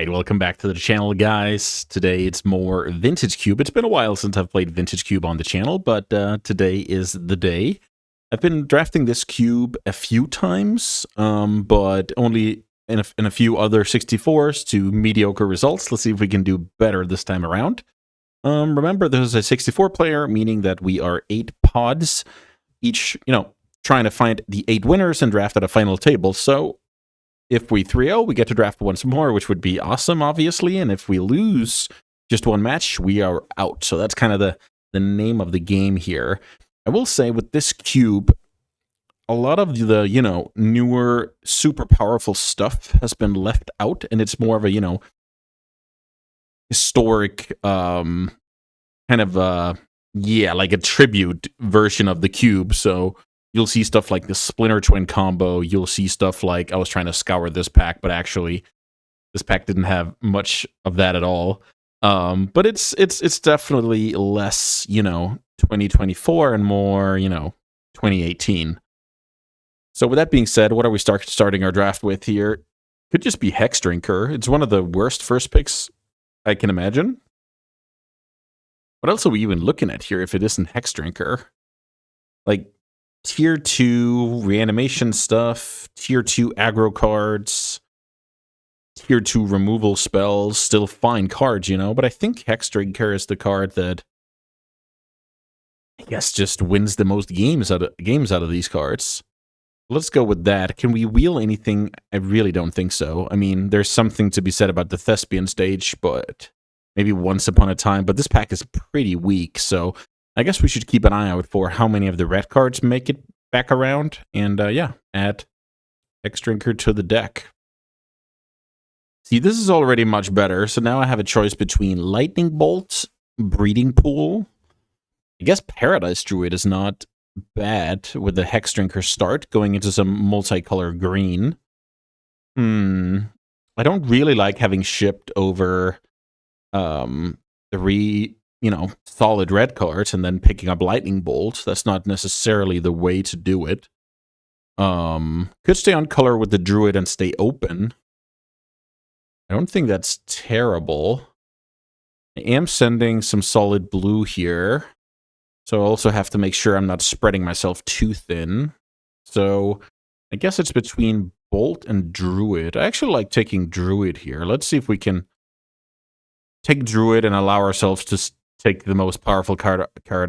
Alright, welcome back to the channel, guys. Today it's more Vintage Cube. It's been a while since I've played Vintage Cube on the channel, but today is the day. I've been drafting this cube a few times, but only in a few other 64s to mediocre results. Let's see if we can do better this time around. Remember, this is a 64 player, meaning that we are 8 pods, each, trying to find the 8 winners and draft at a final table. So if we 3-0, we get to draft once more, which would be awesome, obviously. And if we lose just one match, we are out. So that's kind of the name of the game here. I will say with this cube, a lot of the, newer, super powerful stuff has been left out. And it's more of a, historic, like a tribute version of the cube. So you'll see stuff like the Splinter Twin combo. You'll see stuff like, I was trying to scour this pack, but actually this pack didn't have much of that at all. But it's definitely less, 2024 and more, 2018. So with that being said, what are we starting our draft with here? Could just be Hex Drinker. It's one of the worst first picks I can imagine. What else are we even looking at here if it isn't Hex Drinker? Like, Tier 2 reanimation stuff, Tier 2 aggro cards, Tier 2 removal spells, still fine cards, but I think Hex Drinker is the card that I guess just wins the most games out of these cards. Let's go with that. Can we wheel anything? I really don't think so. I mean, there's something to be said about the Thespian stage, but maybe Once Upon a Time, but this pack is pretty weak, so I guess we should keep an eye out for how many of the red cards make it back around. And add Hex Drinker to the deck. See, this is already much better. So now I have a choice between Lightning Bolt, Breeding Pool. I guess Paradise Druid is not bad with the Hex Drinker start, going into some multicolor green. I don't really like having shipped over solid red cards and then picking up Lightning Bolt. That's not necessarily the way to do it. Could stay on color with the Druid and stay open. I don't think that's terrible. I am sending some solid blue here. So I also have to make sure I'm not spreading myself too thin. So I guess it's between Bolt and Druid. I actually like taking Druid here. Let's see if we can take Druid and allow ourselves to take the most powerful card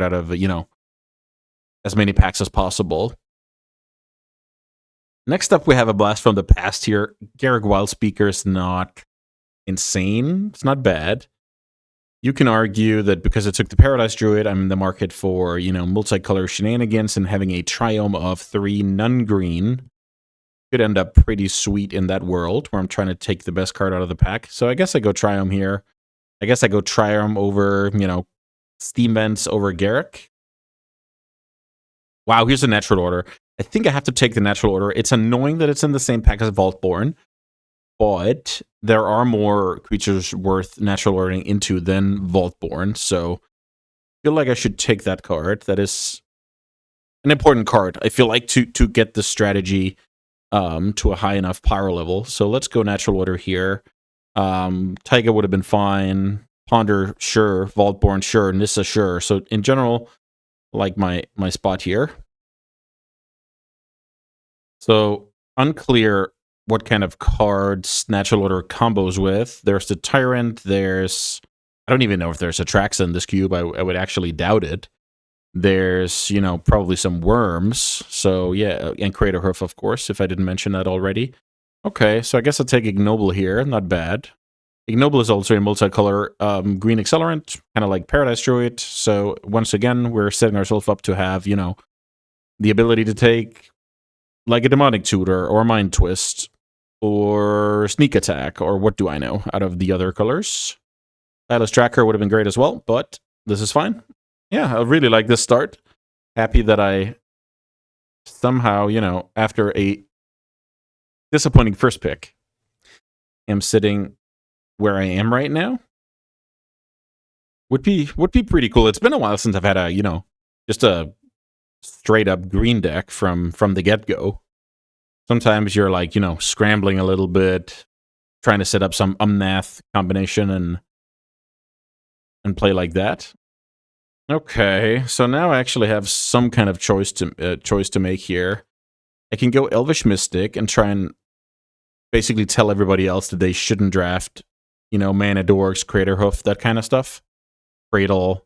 out of, as many packs as possible. Next up, we have a Blast from the Past here. Garreg Wildspeaker is not insane. It's not bad. You can argue that because it took the Paradise Druid, I'm in the market for, multicolor shenanigans, and having a Triome of 3 non-green could end up pretty sweet in that world where I'm trying to take the best card out of the pack. So I guess I go Triome here. I guess I go Triome over, Steam Vents over Garreg. Wow, here's a Natural Order. I think I have to take the Natural Order. It's annoying that it's in the same pack as Vaultborn, but there are more creatures worth Natural Ordering into than Vaultborn, so I feel like I should take that card. That is an important card, I feel like, to get the strategy to a high enough power level. So let's go Natural Order here. Taiga would have been fine. Ponder, sure. Vaultborn, sure. Nissa, sure. So in general, like my spot here. So unclear what kind of cards Natural Order combos with. There's the Tyrant. There's, I don't even know if there's Atraxa in this cube. I would actually doubt it. There's, probably some Worms. So yeah, and Crater Hoof, of course, if I didn't mention that already. Okay, so I guess I'll take Ignoble here. Not bad. Ignoble is also a multicolor green accelerant, kind of like Paradise Druid. So once again, we're setting ourselves up to have, the ability to take like a Demonic Tutor or Mind Twist or Sneak Attack or what do I know out of the other colors. Stylus Tracker would have been great as well, but this is fine. Yeah, I really like this start. Happy that I somehow, after a disappointing first pick, am sitting where I am right now. Would be pretty cool. It's been a while since I've had a, just a straight up green deck from the get-go. Sometimes you're like, scrambling a little bit, trying to set up some Umnath combination and play like that. Okay, so now I actually have some kind of choice to make here. I can go Elvish Mystic and try and basically tell everybody else that they shouldn't draft, Mana Dorks, Crater Hoof, that kind of stuff. Cradle.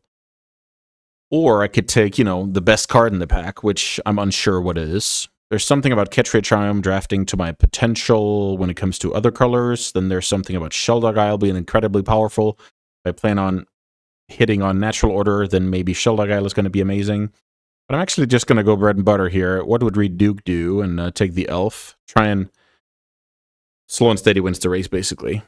Or I could take, the best card in the pack, which I'm unsure what it is. There's something about Ketria Charm drafting to my potential when it comes to other colors. Then there's something about Shelldog Isle being incredibly powerful. If I plan on hitting on Natural Order, then maybe Shelldog Isle is going to be amazing. But I'm actually just going to go bread and butter here. What would Reed Duke do? And take the Elf. Try and slow and steady wins the race, basically.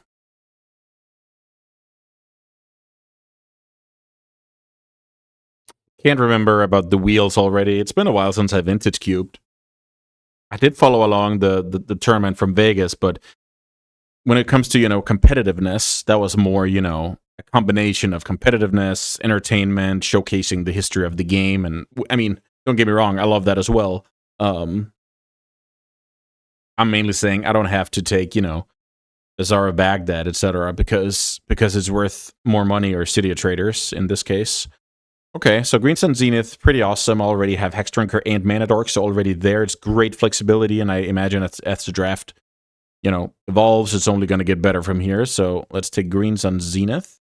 Can't remember about the wheels already. It's been a while since I vintage cubed. I did follow along the tournament from Vegas, but when it comes to, competitiveness, that was more, a combination of competitiveness, entertainment, showcasing the history of the game. And I mean, don't get me wrong, I love that as well. I'm mainly saying I don't have to take, Azara Baghdad, etc., because it's worth more money, or City of Traders in this case. Okay, so Green Sun Zenith, pretty awesome. Already have Hex Drinker and Mana Dork, so already there. It's great flexibility, and I imagine as the draft, evolves, it's only going to get better from here. So let's take Green Sun Zenith.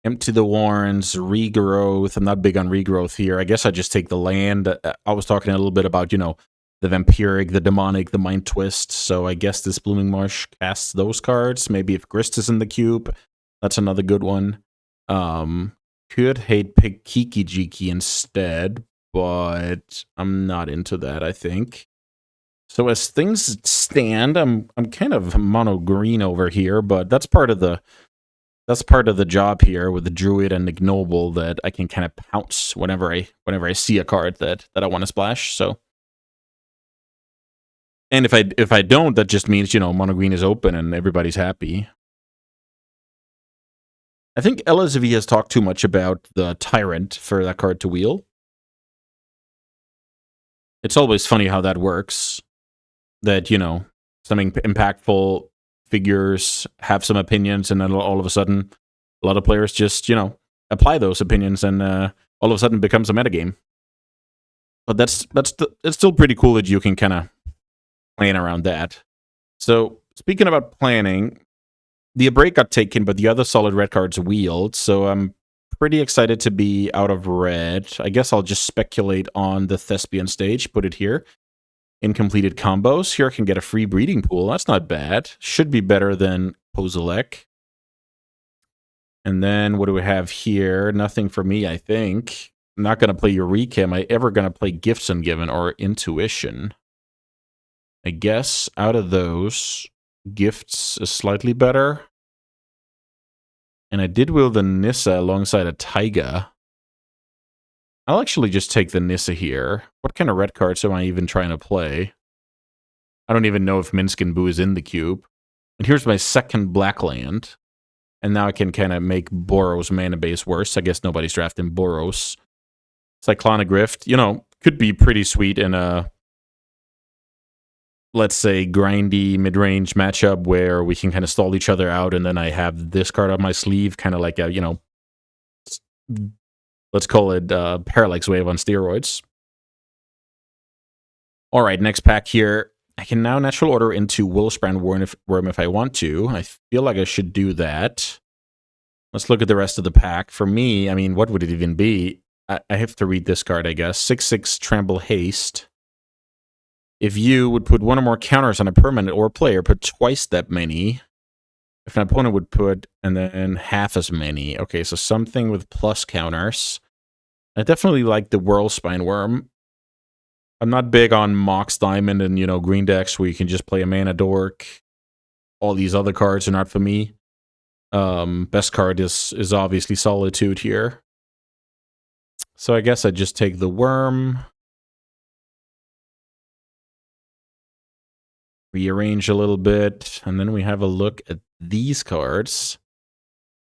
Empty the Warrens, Regrowth. I'm not big on Regrowth here. I guess I just take the land. I was talking a little bit about, the Vampiric, the Demonic, the Mind Twist. So I guess this Blooming Marsh casts those cards. Maybe if Grist is in the cube, that's another good one. Could hate pick Kiki Jiki instead, but I'm not into that, I think. So as things stand, I'm kind of mono green over here, but that's part of the job here with the Druid and Ignoble, that I can kind of pounce whenever I see a card that I want to splash. So, and if I don't, that just means mono green is open and everybody's happy. I think LSV has talked too much about the Tyrant for that card to wheel. It's always funny how that works. That, something impactful figures have some opinions, and then all of a sudden, a lot of players just, apply those opinions, and all of a sudden it becomes a metagame. But it's still pretty cool that you can kind of plan around that. So, speaking about planning, the break got taken, but the other solid red cards wheeled, so I'm pretty excited to be out of red. I guess I'll just speculate on the Thespian stage, put it here. Incompleted combos. Here I can get a free breeding pool. That's not bad. Should be better than Kozilek. And then what do we have here? Nothing for me, I think. I'm not going to play Eureka. Am I ever going to play Gifts Ungiven or Intuition? I guess out of those, Gifts is slightly better. And I did wheel the Nissa alongside a Taiga. I'll actually just take the Nissa here. What kind of red cards am I even trying to play? I don't even know if Minsk and Boo is in the cube. And here's my second black land. And now I can kind of make Boros mana base worse. I guess nobody's drafting Boros. Cyclonic Rift, could be pretty sweet in a, let's say, grindy mid-range matchup where we can kind of stall each other out, and then I have this card on my sleeve, kind of like a, let's call it Parallax Wave on steroids. All right, next pack here. I can now natural order into Willowsprand Worm if I want to. I feel like I should do that. Let's look at the rest of the pack. For me, I mean, what would it even be? I have to read this card, I guess. 6/6 Trample Haste. If you would put one or more counters on a permanent or player, put twice that many. If an opponent would put, and then half as many. Okay, so something with plus counters. I definitely like the Whirlspine Worm. I'm not big on Mox Diamond and, green decks where you can just play a Mana Dork. All these other cards are not for me. Best card is obviously Solitude here. So I guess I just take the Worm. Rearrange a little bit. And then we have a look at these cards.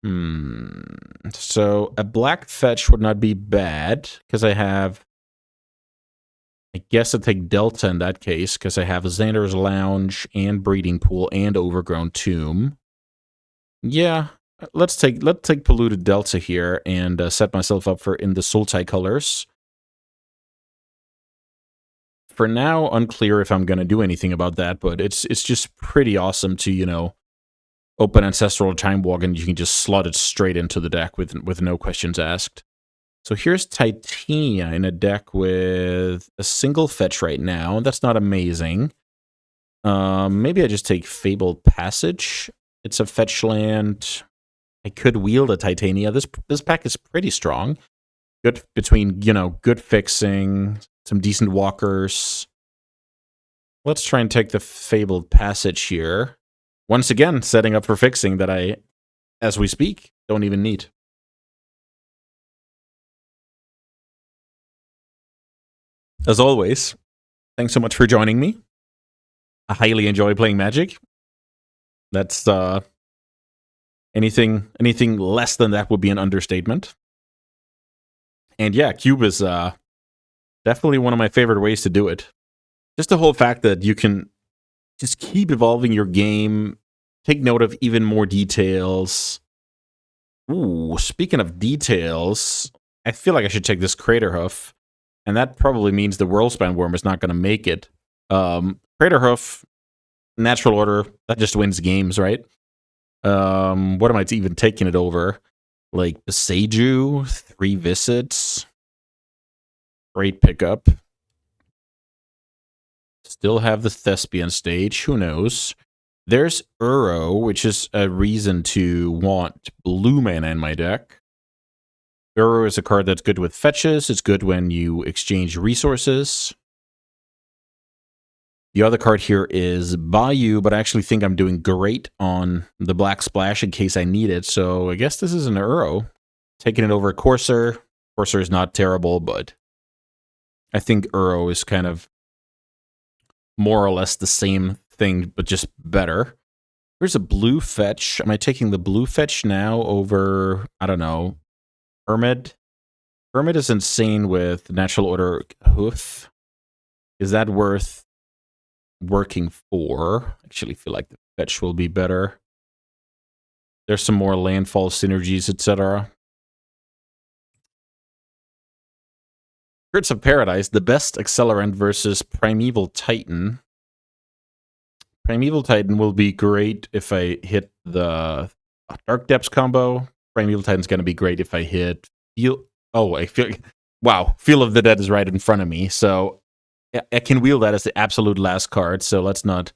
So a black fetch would not be bad, because I have I guess I take Delta in that case, because I have Xander's Lounge and Breeding Pool and Overgrown Tomb. Yeah, let's take Polluted Delta here and set myself up for in the Sultai colors. For now, unclear if I'm going to do anything about that, but it's just pretty awesome to, you know, open Ancestral Time Walk and you can just slot it straight into the deck with no questions asked. So here's Titania in a deck with a single fetch right now. That's not amazing. Maybe I just take Fabled Passage. It's a fetch land. I could wield a Titania. This pack is pretty strong. Good between, you know, good fixing, some decent walkers. Let's try and take the Fabled Passage here. Once again, setting up for fixing that I, as we speak, don't even need. As always, thanks so much for joining me. I highly enjoy playing Magic. That's anything less than that would be an understatement. And yeah, Cube is definitely one of my favorite ways to do it. Just the whole fact that you can just keep evolving your game, take note of even more details. Ooh, speaking of details, I feel like I should take this Crater Hoof. And that probably means the Worldspan Worm is not going to make it. Crater Hoof, natural order, that just wins games, right? What am I even taking it over? Like Beseju, 3 visits. Great pickup. Still have the Thespian stage, who knows? There's Uro, which is a reason to want blue mana in my deck. Uro is a card that's good with fetches. It's good when you exchange resources. The other card here is Bayou, but I actually think I'm doing great on the Black Splash in case I need it. So I guess this is an Uro. Taking it over Courser. Courser is not terrible, but I think Uro is kind of more or less the same thing, but just better. Here's a blue fetch. Am I taking the blue fetch now over, I don't know, Hermit? Hermit is insane with natural order Hoof. Is that worth working for? I actually feel like the fetch will be better. There's some more landfall synergies, etc. Curse of Paradise, the best accelerant versus Primeval Titan. Primeval Titan will be great if I hit the Dark Depths combo. Primeval Titan's going to be great if I hit Feel... Oh, I feel... Wow, Feel of the Dead is right in front of me, so I can wield that as the absolute last card, so let's not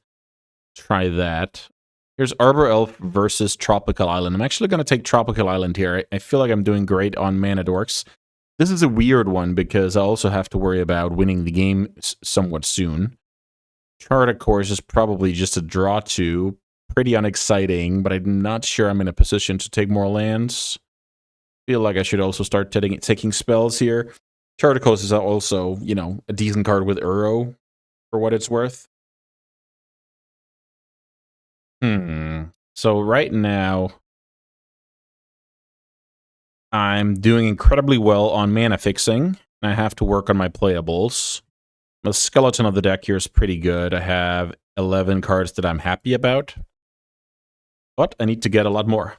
try that. Here's Arbor Elf versus Tropical Island. I'm actually going to take Tropical Island here. I feel like I'm doing great on Mana Dorks. This is a weird one because I also have to worry about winning the game somewhat soon. Charted Course is probably just a draw to. Pretty unexciting, but I'm not sure I'm in a position to take more lands. Feel like I should also start taking spells here. Charted Course is also, you know, a decent card with Uro, for what it's worth. So right now, I'm doing incredibly well on mana fixing. I have to work on my playables. The skeleton of the deck here is pretty good. I have 11 cards that I'm happy about. But I need to get a lot more.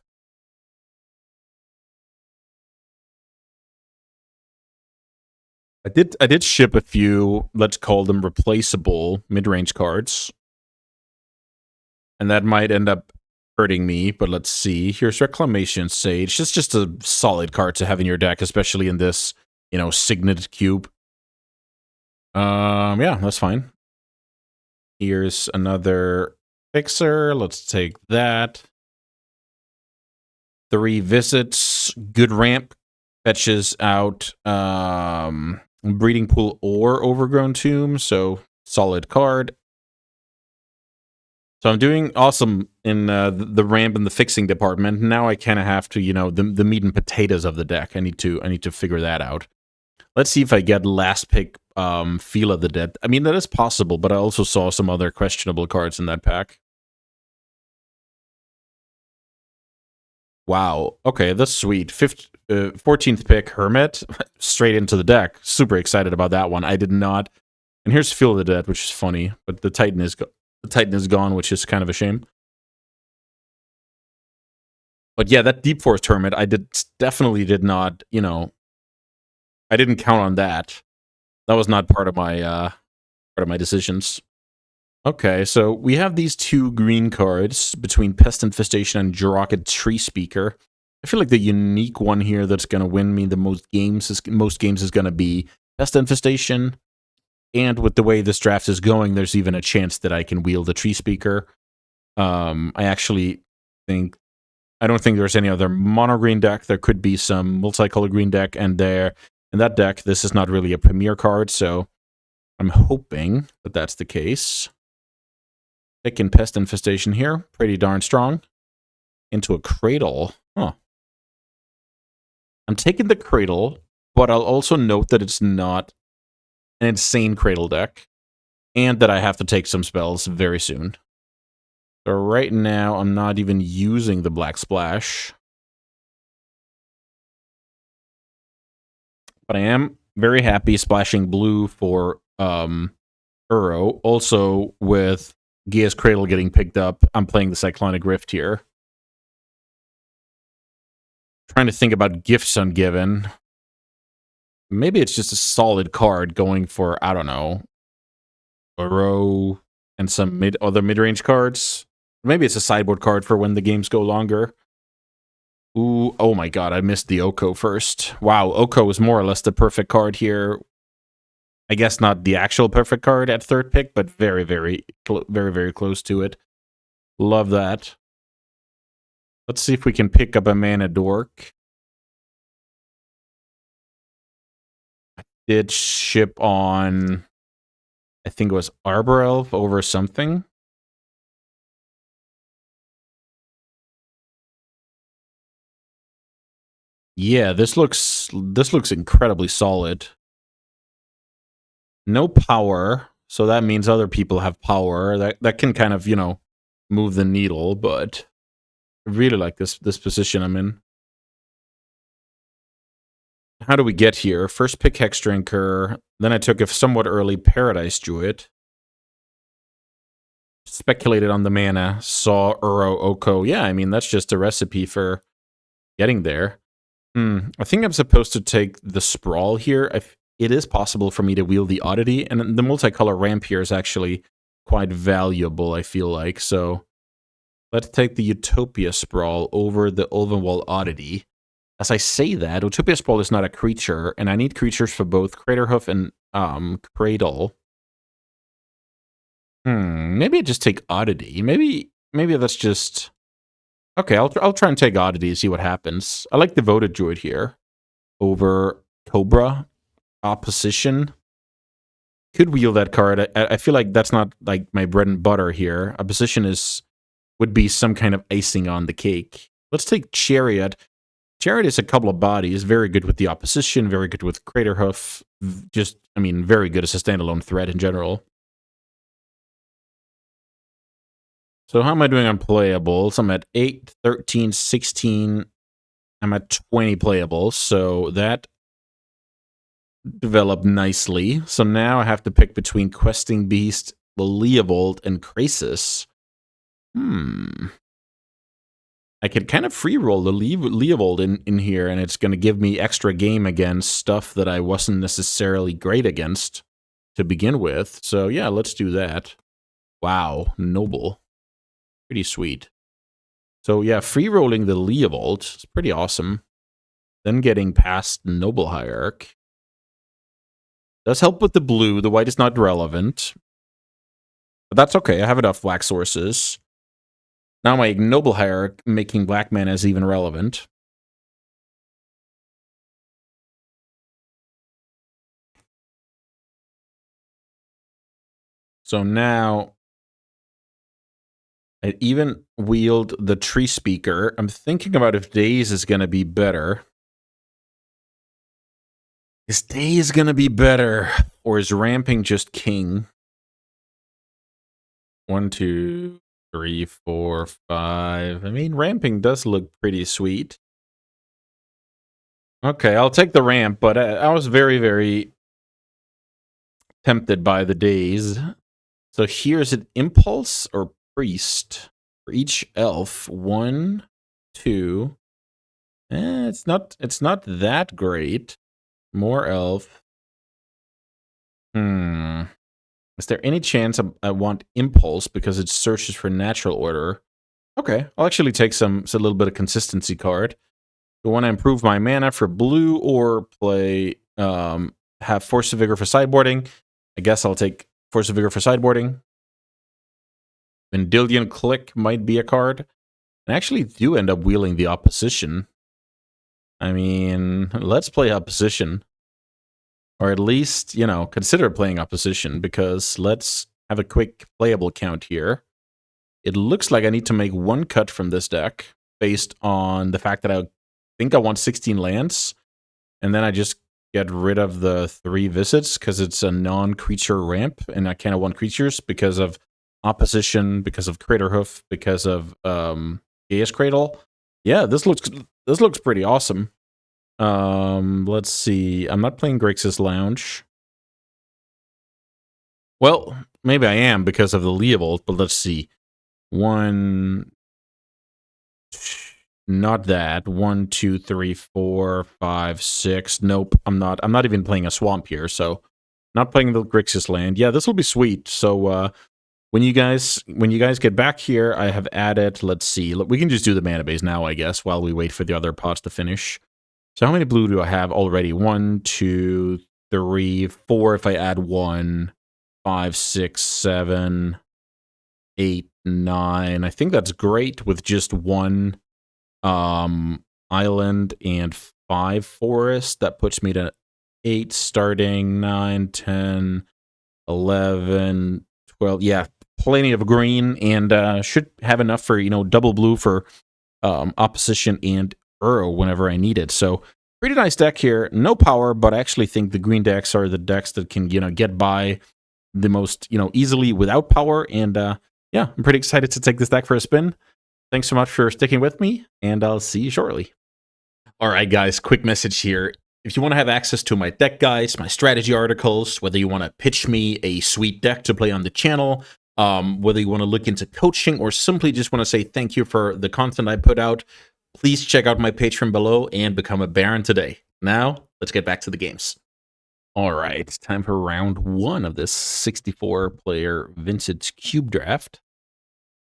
I did ship a few, let's call them replaceable mid-range cards. And that might end up hurting me, but let's see. Here's Reclamation Sage. It's just a solid card to have in your deck, especially in this, you know, Signet cube. Yeah, that's fine. Here's another fixer. Let's take that. 3 visits. Good ramp. Fetches out Breeding Pool or Overgrown Tomb, so solid card. So I'm doing awesome in the ramp and the fixing department. Now I kind of have to, you know, the meat and potatoes of the deck. I need to figure that out. Let's see if I get last pick Feel of the Dead. I mean, that is possible, but I also saw some other questionable cards in that pack. Wow. Okay, that's sweet. 14th pick, Hermit, straight into the deck. Super excited about that one. I did not And here's Field of the Dead, which is funny, but the Titan is gone, which is kind of a shame. But yeah, that Deep Forest tournament, I definitely did not, you know, I didn't count on that. That was not part of my decisions. Okay, so we have these two green cards between Pest Infestation and Jirakkid Tree Speaker. I feel like the unique one here that's going to win me the most games is going to be Pest Infestation. And with the way this draft is going, there's even a chance that I can wield the Tree Speaker. I actually think I don't think there's any other mono green deck. There could be some multicolor green deck, and there in that deck, this is not really a premier card, so I'm hoping that that's the case. Picking Pest Infestation here, pretty darn strong. Into a Cradle. Huh. I'm taking the Cradle, but I'll also note that it's not an insane Cradle deck, and that I have to take some spells very soon. So right now, I'm not even using the Black Splash. But I am very happy splashing blue for Uro. Also, with Gia's Cradle getting picked up, I'm playing the Cyclonic Rift here. Trying to think about gifts ungiven. Maybe it's just a solid card going for, I don't know, Uro and some other mid-range cards. Maybe it's a sideboard card for when the games go longer. Ooh, oh my god, I missed the Oko first. Wow, Oko is more or less the perfect card here. I guess not the actual perfect card at third pick, but very, very, very close to it. Love that. Let's see if we can pick up a Mana Dork. I did ship on, I think it was Arbor Elf over something. Yeah, this looks incredibly solid. No power, so that means other people have power. That can kind of, you know, move the needle, but I really like this position I'm in. How do we get here? First pick Hex Drinker, then I took a somewhat early Paradise Druid. Speculated on the mana, saw Uro Oko. Yeah, I mean, that's just a recipe for getting there. I think I'm supposed to take the Sprawl here. It is possible for me to wield the Oddity, and the multicolor ramp here is actually quite valuable, I feel like. So let's take the Utopia Sprawl over the Ulvenwald Oddity. As I say that, Utopia Sprawl is not a creature, and I need creatures for both Craterhoof and Cradle. Maybe I just take Oddity. Maybe that's just... Okay, I'll try and take Oddity and see what happens. I like Devoted Druid here over Cobra. Opposition. Could wield that card. I feel like that's not like my bread and butter here. Opposition would be some kind of icing on the cake. Let's take Chariot. Chariot is a couple of bodies. Very good with the opposition. Very good with Craterhoof. Just, I mean, very good as a standalone threat in general. So how am I doing on playables? I'm at 8, 13, 16. I'm at 20 playables. So that developed nicely. So now I have to pick between Questing Beast, Leovold, and Krasis. I could kind of free roll the Leovold in here, and it's going to give me extra game against stuff that I wasn't necessarily great against to begin with. So yeah, let's do that. Wow, noble. Pretty sweet. So yeah, free rolling the Leovold is pretty awesome. Then getting past Noble Hierarch. Does help with the blue. The white is not relevant. But that's okay. I have enough black sources. Now my Noble Hierarch making black mana is even relevant. So now I even wield the Tree Speaker. I'm thinking about if Daze is going to be better. Is Daze going to be better? Or is Ramping just king? 1, 2, 3, 4, 5. I mean, Ramping does look pretty sweet. Okay, I'll take the ramp, but I was very, very tempted by the days. So here's an Impulse or Priest for each elf. 1, 2. It's not that great. More elf. Is there any chance I want Impulse because it searches for natural order? Okay, I'll actually take a little bit of consistency card. Do I want to improve my mana for blue or play have Force of Vigor for sideboarding? I guess I'll take Force of Vigor for sideboarding. Vendilion Click might be a card. I actually do end up wheeling the Opposition. I mean, let's play Opposition. Or at least, you know, consider playing Opposition, because let's have a quick playable count here. It looks like I need to make one cut from this deck based on the fact that I think I want 16 lands, and then I just get rid of the 3 visits because it's a non-creature ramp, and I kind of want creatures because of Opposition, because of Craterhoof, because of Gaia's Cradle. Yeah, this looks pretty awesome. Let's see. I'm not playing Grixis Lounge. Well, maybe I am because of the Leovold, but let's see. Not that. 1, 2, 3, 4, 5, 6. Nope, I'm not. I'm not even playing a swamp here, so not playing the Grixis land. Yeah, this will be sweet. So when you guys get back here, I have added, let's see. We can just do the mana base now, I guess, while we wait for the other pots to finish. So how many blue do I have already? 1, 2, 3, 4 if I add 1, 5, 6, 7, 8, 9. I think that's great with just 1 island and 5 forest. That puts me to 8 starting, 9, 10, 11, 12. Yeah, plenty of green, and should have enough for, you know, double blue for Opposition and Uro whenever I need it. So pretty nice deck here. No power, but I actually think the green decks are the decks that can, you know, get by the most, you know, easily without power. And yeah, I'm pretty excited to take this deck for a spin. Thanks so much for sticking with me, and I'll see you shortly. All right, guys, quick message here. If you want to have access to my deck guides, my strategy articles, whether you want to pitch me a sweet deck to play on the channel, whether you want to look into coaching, or simply just want to say thank you for the content I put out, please check out my Patreon below and become a Baron today. Now, let's get back to the games. All right, it's time for round 1 of this 64-player Vintage Cube Draft.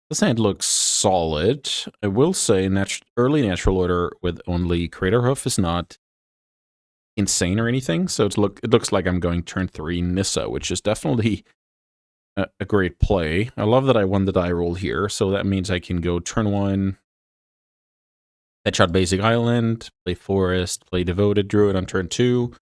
This hand looks solid. I will say early natural order with only Craterhoof is not insane or anything. So it looks like I'm going turn 3 Nissa, which is definitely a great play. I love that I won the die roll here, so that means I can go turn 1, headshot basic island, play forest, play devoted druid on turn 2.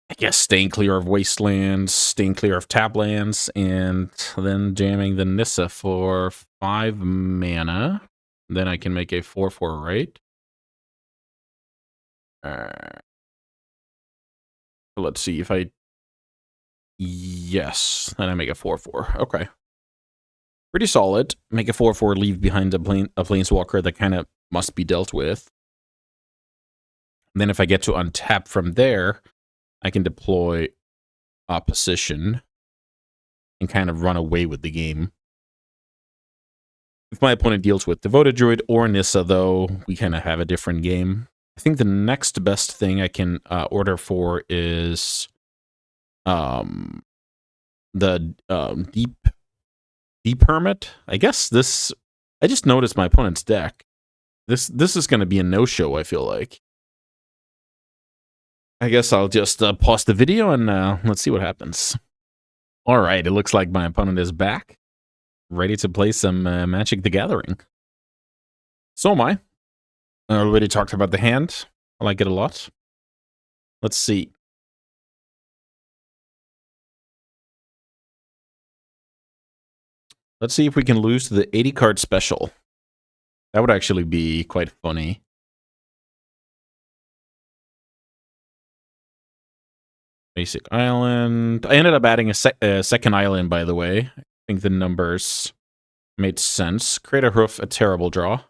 I guess staying clear of wastelands, staying clear of taplands, and then jamming the Nissa for 5 mana. Then I can make a 4/4, right? Let's see if I... Yes, then I make a 4/4. Okay. Pretty solid. Make a 4/4, leave behind a planeswalker that kind of must be dealt with. And then if I get to untap from there, I can deploy Opposition and kind of run away with the game. If my opponent deals with Devoted Druid or Nissa, though, we kind of have a different game. I think the next best thing I can order for is the Deep Hermit. I guess this... I just noticed my opponent's deck. This is going to be a no-show, I feel like. I guess I'll just pause the video and let's see what happens. All right, it looks like my opponent is back, ready to play some Magic the Gathering. So am I. I already talked about the hand. I like it a lot. Let's see. Let's see if we can lose to the 80-card special. That would actually be quite funny. Basic island. I ended up adding a second island, by the way. I think the numbers made sense. Craterhoof, a terrible draw.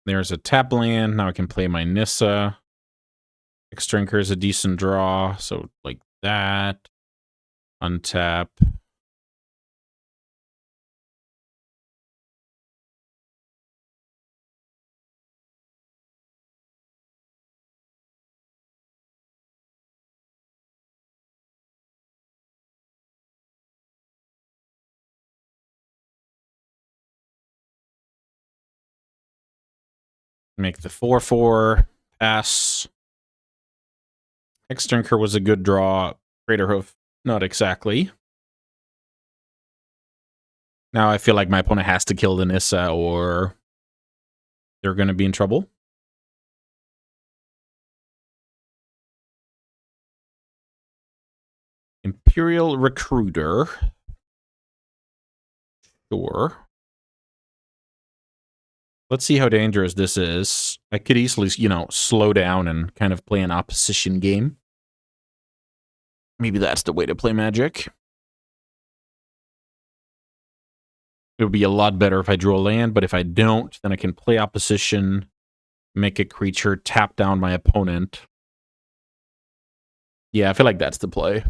There's a tap land. Now I can play my Nissa. X-Drinker is a decent draw, so like that. Untap. Make the 4/4 pass. X-Drinker was a good draw. Greater Hoof, not exactly. Now I feel like my opponent has to kill the Nissa or they're going to be in trouble. Imperial Recruiter. Sure. Let's see how dangerous this is. I could easily, you know, slow down and kind of play an opposition game. Maybe that's the way to play Magic. It would be a lot better if I drew a land, but if I don't, then I can play opposition, make a creature, tap down my opponent. Yeah, I feel like that's the play. It's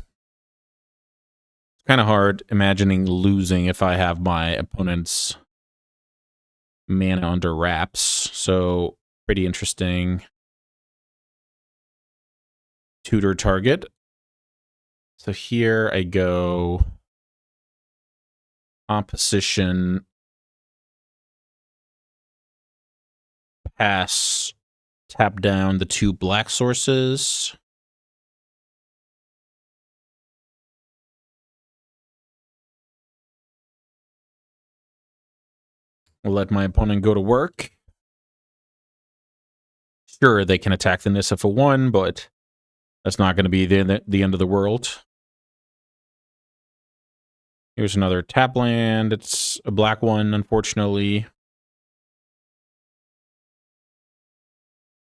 kind of hard imagining losing if I have my opponent's mana under wraps. So, pretty interesting. Tutor target. So here I go opposition, pass, tap down the 2 black sources. We'll let my opponent go to work. Sure, they can attack the Nissa for 1, but that's not going to be the end of the world. Here's another tap land. It's a black one, unfortunately.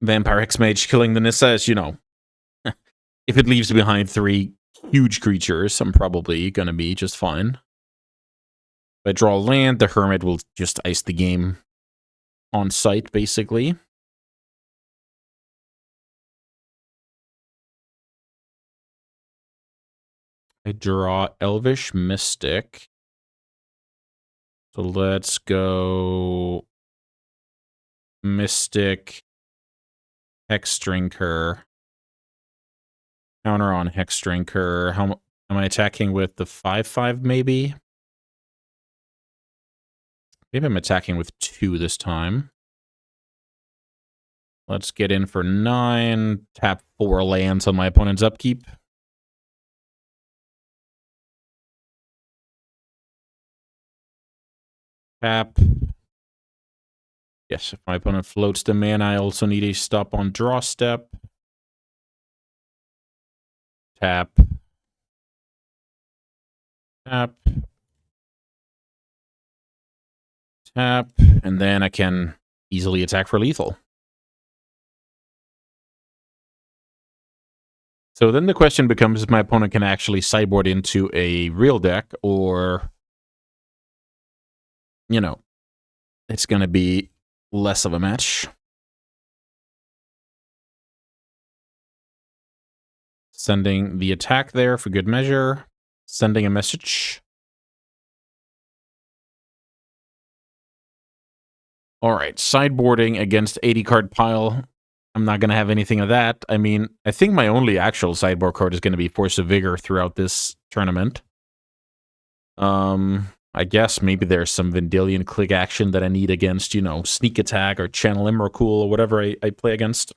Vampire Hexmage killing the Nissa is, you know, if it leaves behind 3 huge creatures, I'm probably going to be just fine. If I draw land, the Hermit will just ice the game on site, basically. I draw Elvish Mystic. So let's go Mystic, Hexdrinker. Counter on Hexdrinker. How am I attacking with the 5/5 maybe? Maybe I'm attacking with 2 this time. Let's get in for 9. Tap 4 lands on my opponent's upkeep. Tap. Yes, if my opponent floats the mana, I also need a stop on draw step. Tap. Tap. Tap. And then I can easily attack for lethal. So then the question becomes if my opponent can actually sideboard into a real deck or, you know, it's going to be less of a match. Sending the attack there for good measure. Sending a message. All right, sideboarding against 80-card pile. I'm not going to have anything of that. I mean, I think my only actual sideboard card is going to be Force of Vigor throughout this tournament. I guess maybe there's some Vendilion click action that I need against, you know, Sneak Attack or Channel Emrakul or whatever I play against.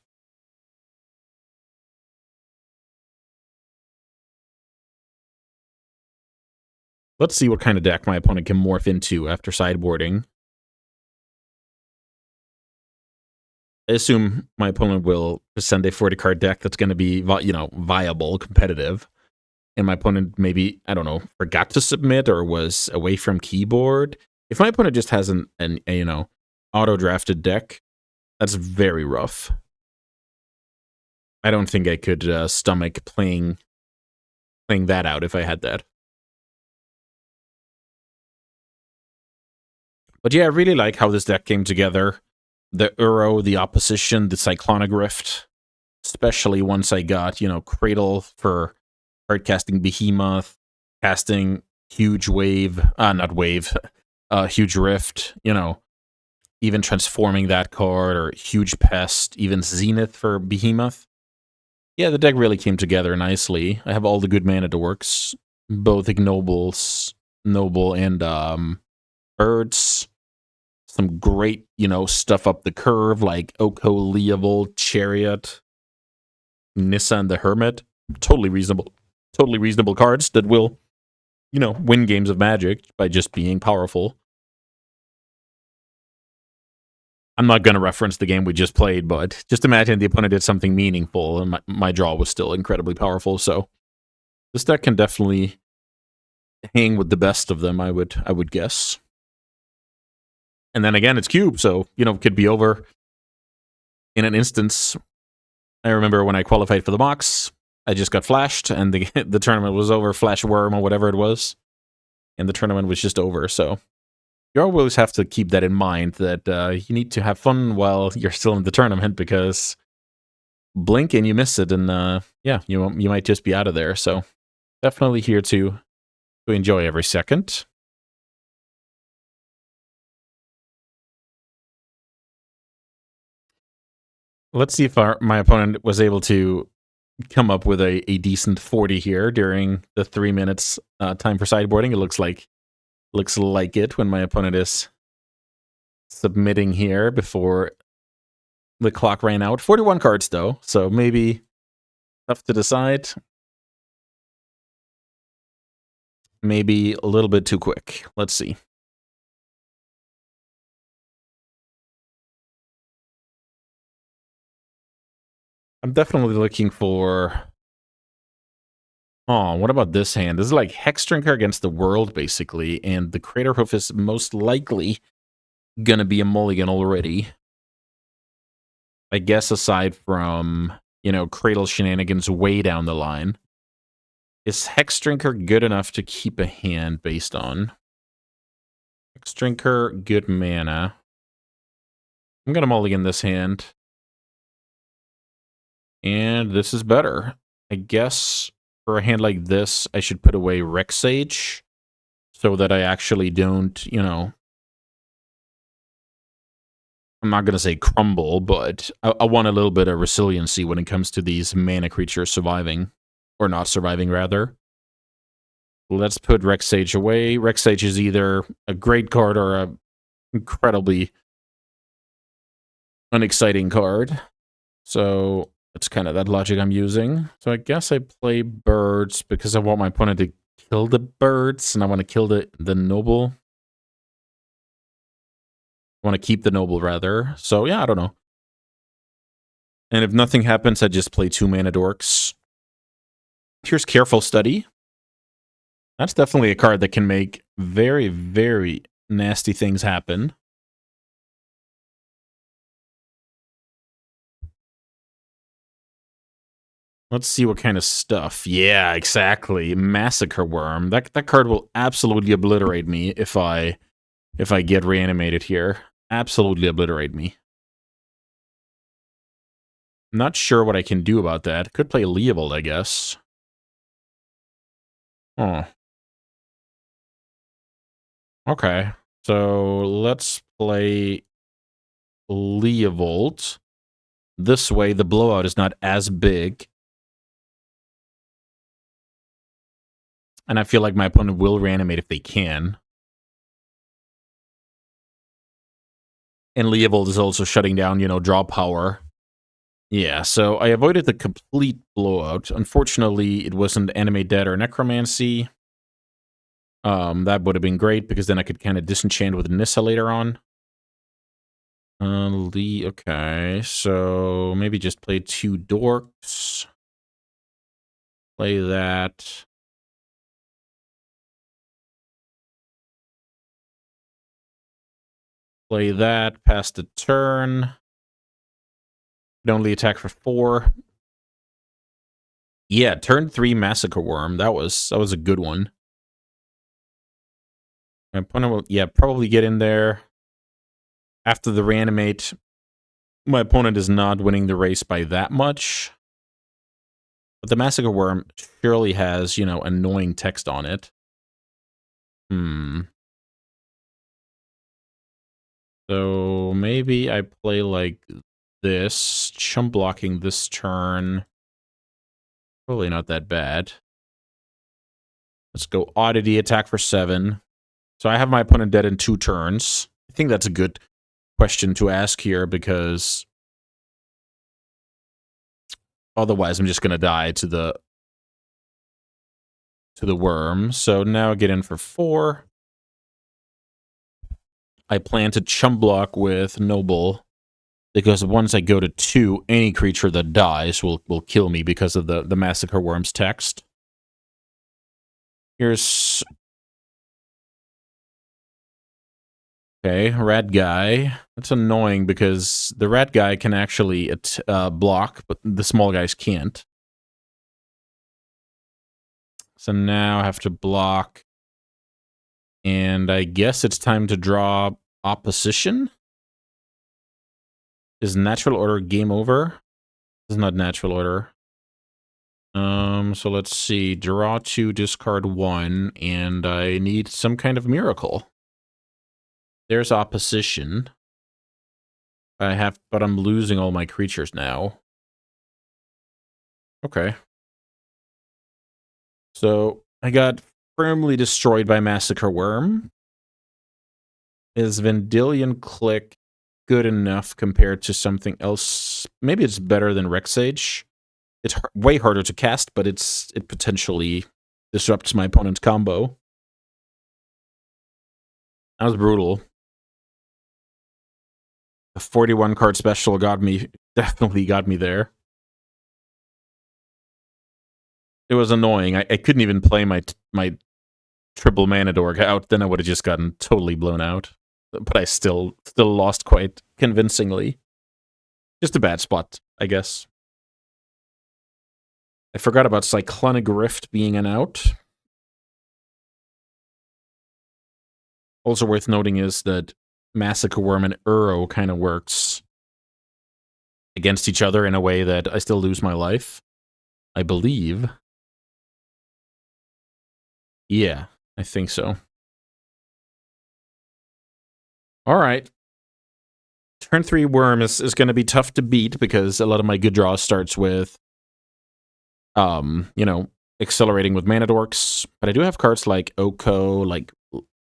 Let's see what kind of deck my opponent can morph into after sideboarding. I assume my opponent will send a 40-card deck that's going to be, you know, viable, competitive. And my opponent maybe, I don't know, forgot to submit or was away from keyboard. If my opponent just has a you know, auto-drafted deck, that's very rough. I don't think I could stomach playing that out if I had that. But yeah, I really like how this deck came together. the Uro, the Opposition, the Cyclonic Rift, especially once I got, Cradle for card casting Behemoth, casting Huge Wave, not Wave, Huge Rift, even transforming that card, or Huge Pest, even Zenith for Behemoth. Yeah, the deck really came together nicely. I have all the good mana dorks, both Ignobles, Noble, and Birds. Some great, stuff up the curve, like Oko, Leovold, Chariot, Nissa, and the Hermit. Totally reasonable cards that will, win games of Magic by just being powerful. I'm not going to reference the game we just played, but just imagine the opponent did something meaningful, and my draw was still incredibly powerful. So this deck can definitely hang with the best of them, I would guess. And then again, it's Cube, so could be over in an instance. I remember when I qualified for the box, I just got flashed, and the tournament was over. Flash Worm or whatever it was, and the tournament was just over. So you always have to keep that in mind, that you need to have fun while you're still in the tournament, because blink and you miss it, and yeah, you might just be out of there. So definitely here to enjoy every second. Let's see if my opponent was able to come up with a decent 40 here during the 3 minutes time for sideboarding. It looks like it when my opponent is submitting here before the clock ran out. 41 cards though, so maybe tough to decide. Maybe a little bit too quick. Let's see. I'm definitely looking for... Oh, what about this hand? This is like Hexdrinker against the World, basically, and the Craterhoof is most likely gonna be a mulligan already. I guess aside from, Cradle shenanigans way down the line. Is Hexdrinker good enough to keep a hand based on? Hexdrinker, good mana. I'm gonna mulligan this hand. And this is better. I guess for a hand like this, I should put away Rexage so that I actually don't, I'm not going to say crumble, but I want a little bit of resiliency when it comes to these mana creatures surviving, or not surviving, rather. Let's put Rexage away. Rexage is either a great card or a incredibly unexciting card. So that's kind of that logic I'm using. So I guess I play Birds because I want my opponent to kill the Birds, and I want to kill the Noble. I want to keep the Noble, rather. So yeah, I don't know. And if nothing happens, I just play 2 mana dorks. Here's Careful Study. That's definitely a card that can make very, very nasty things happen. Let's see what kind of stuff. Yeah, exactly. Massacre Worm. That card will absolutely obliterate me if I get reanimated here. Absolutely obliterate me. Not sure what I can do about that. Could play Leovold, I guess. Oh. Okay. So let's play Leovold. This way, the blowout is not as big. And I feel like my opponent will reanimate if they can. And Leovold is also shutting down, draw power. Yeah, so I avoided the complete blowout. Unfortunately, it wasn't Animate Dead or Necromancy. That would have been great, because then I could kind of disenchant with Nissa later on. Okay, so maybe just play 2 dorks. Play that. Play that, pass the turn. Can only attack for 4. Yeah, turn 3 Massacre Worm. That was a good one. My opponent will, probably get in there after the reanimate. My opponent is not winning the race by that much. But the Massacre Worm surely has, annoying text on it. So maybe I play like this, chump blocking this turn. Probably not that bad. Let's go Oddity, attack for 7. So I have my opponent dead in 2 turns. I think that's a good question to ask here because otherwise I'm just going to die to the worm. So now I get in for 4. I plan to chump block with Noble because once I go to 2, any creature that dies will kill me because of the Massacre Worm's text. Here's... Okay, Rat Guy. That's annoying because the Rat Guy can actually block, but the small guys can't. So now I have to block. And I guess it's time to draw Opposition. Is Natural Order game over? This is not Natural Order. So let's see. Draw 2, discard 1, and I need some kind of miracle. There's Opposition. But I'm losing all my creatures now. Okay. So I got firmly destroyed by Massacre Worm. Is Vendilion Click good enough compared to something else? Maybe it's better than Rexage. It's way harder to cast, but it potentially disrupts my opponent's combo. That was brutal. The 41 card special definitely got me there. It was annoying. I couldn't even play my triple mana dork out. Then I would have just gotten totally blown out. But I still lost quite convincingly. Just a bad spot, I guess. I forgot about Cyclonic Rift being an out. Also worth noting is that Massacre Worm and Uro kind of works against each other in a way that I still lose my life. I believe. Yeah, I think so. All right. Turn 3 Worm is going to be tough to beat because a lot of my good draws starts with, accelerating with Mana Dorks. But I do have cards like Oko, like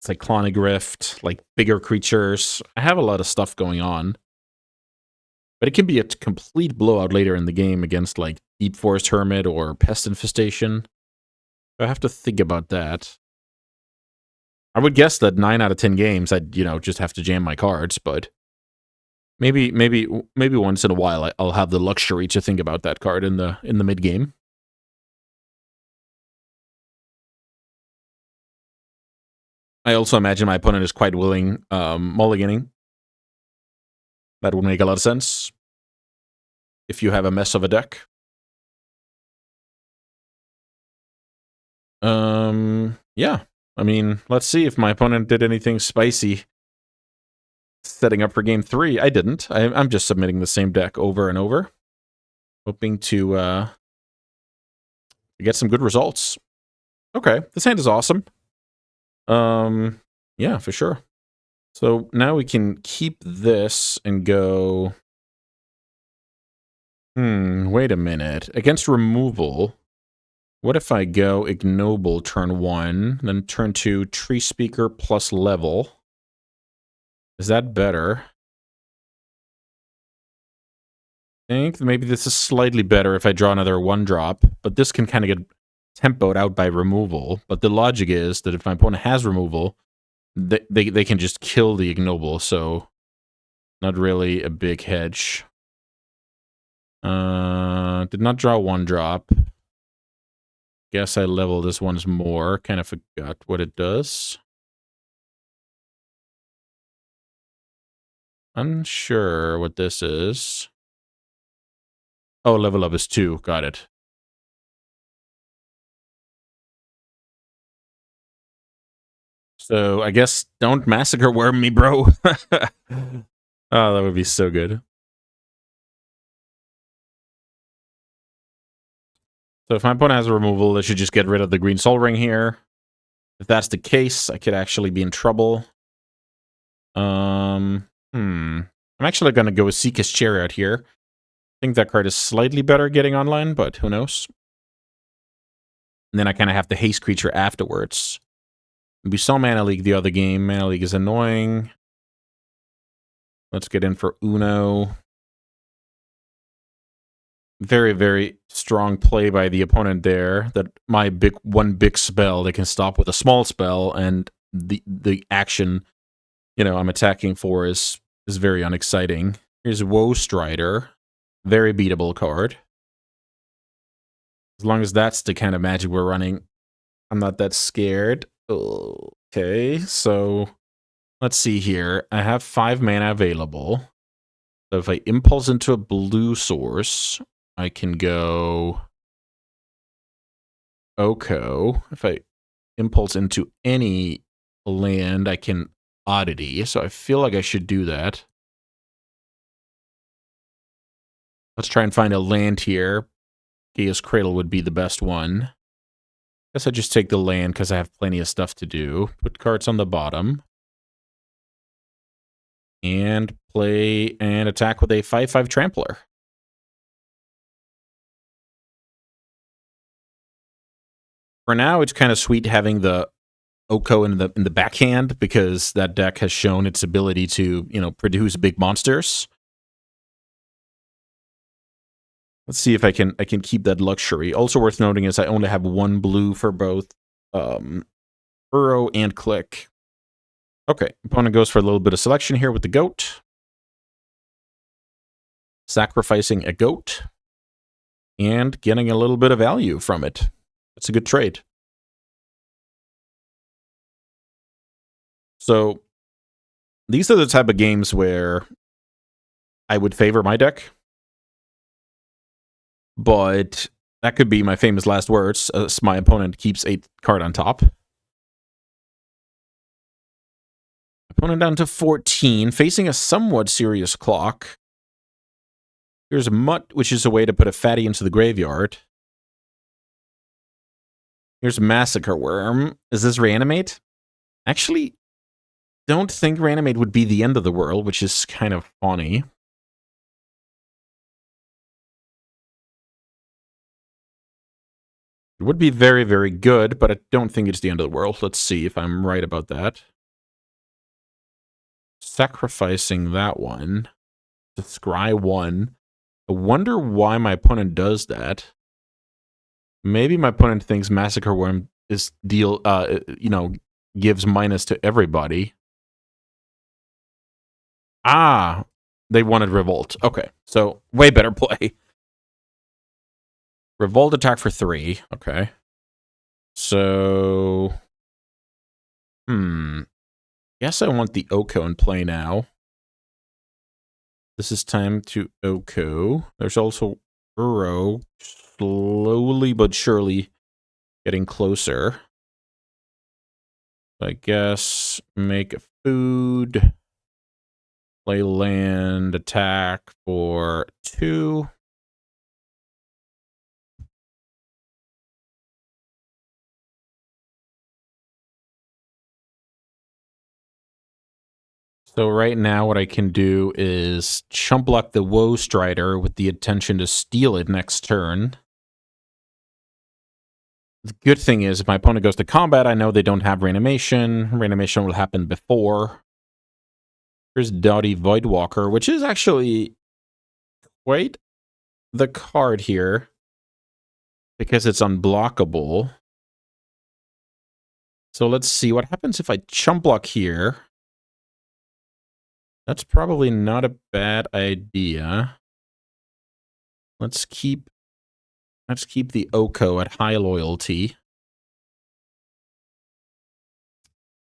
Cyclonic Rift, like bigger creatures. I have a lot of stuff going on. But it can be a complete blowout later in the game against like Deep Forest Hermit or Pest Infestation. I have to think about that. I would guess that 9 out of 10 games I'd, just have to jam my cards, but maybe once in a while I'll have the luxury to think about that card in the mid game. I also imagine my opponent is quite willing mulliganing. That would make a lot of sense if you have a mess of a deck. Yeah. I mean, let's see if my opponent did anything spicy setting up for game 3. I didn't. I'm just submitting the same deck over and over, hoping to get some good results. Okay, this hand is awesome. Yeah, for sure. So now we can keep this and go... wait a minute. Against removal, what if I go Ignoble turn 1, then turn 2 Tree Speaker plus level? Is that better? I think maybe this is slightly better if I draw another 1-drop, but this can kind of get tempoed out by removal. But the logic is that if my opponent has removal, they can just kill the Ignoble, so not really a big hedge. Did not draw 1-drop. Guess I level this once more. Kind of forgot what it does. Unsure what this is. Oh, level up is 2. Got it. So I guess don't Massacre Worm me, bro. Oh, that would be so good. So if my opponent has a removal, they should just get rid of the green Sol Ring here. If that's the case, I could actually be in trouble. I'm actually going to go with Seeker's Chariot here. I think that card is slightly better getting online, but who knows? And then I kind of have the haste creature afterwards. We saw Mana League the other game. Mana League is annoying. Let's get in for Uno. Very, very strong play by the opponent there. That my one big spell they can stop with a small spell, and the action, I'm attacking for is very unexciting. Here's Woe Strider. Very beatable card. As long as that's the kind of magic we're running, I'm not that scared. Okay, so let's see here. I have 5 mana available. So if I impulse into a blue source, I can go Oko. If I impulse into any land, I can Oddity. So I feel like I should do that. Let's try and find a land here. Gaia's Cradle would be the best one. Guess I just take the land because I have plenty of stuff to do. Put cards on the bottom. And play and attack with a 5/5 Trampler. For now, it's kind of sweet having the Oko in the backhand because that deck has shown its ability to, produce big monsters. Let's see if I can keep that luxury. Also worth noting is I only have 1 blue for both Uro and Click. Okay, opponent goes for a little bit of selection here with the goat. Sacrificing a goat. And getting a little bit of value from it. That's a good trade. So, these are the type of games where I would favor my deck. But that could be my famous last words, as my opponent keeps a card on top. Opponent down to 14, facing a somewhat serious clock. Here's a Mutt, which is a way to put a fatty into the graveyard. Here's Massacre Worm. Is this Reanimate? Actually, don't think Reanimate would be the end of the world, which is kind of funny. It would be very, very good, but I don't think it's the end of the world. Let's see if I'm right about that. Sacrificing that one to scry 1. I wonder why my opponent does that. Maybe my opponent thinks Massacre Worm is gives minus to everybody. Ah, they wanted Revolt. Okay, so way better play. Revolt attack for 3. Okay. So, guess I want the Oko in play now. This is time to Oko. There's also Uro, slowly but surely getting closer. I guess make a food, play land, attack for 2. So right now what I can do is chump block the Woe Strider with the intention to steal it next turn. The good thing is if my opponent goes to combat, I know they don't have Reanimation. Reanimation will happen before. Here's Doughty Voidwalker, which is actually quite the card here because it's unblockable. So let's see what happens if I chump block here. That's probably not a bad idea. Let's keep the Oko at high loyalty.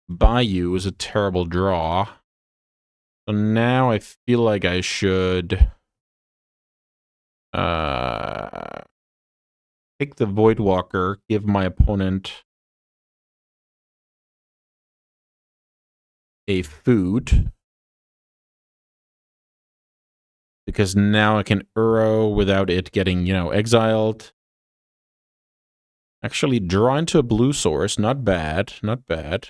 Bayou is a terrible draw. So now I feel like I should take the Voidwalker, give my opponent a food. Because now I can Uro without it getting, exiled. Actually, draw into a blue source. Not bad. Not bad.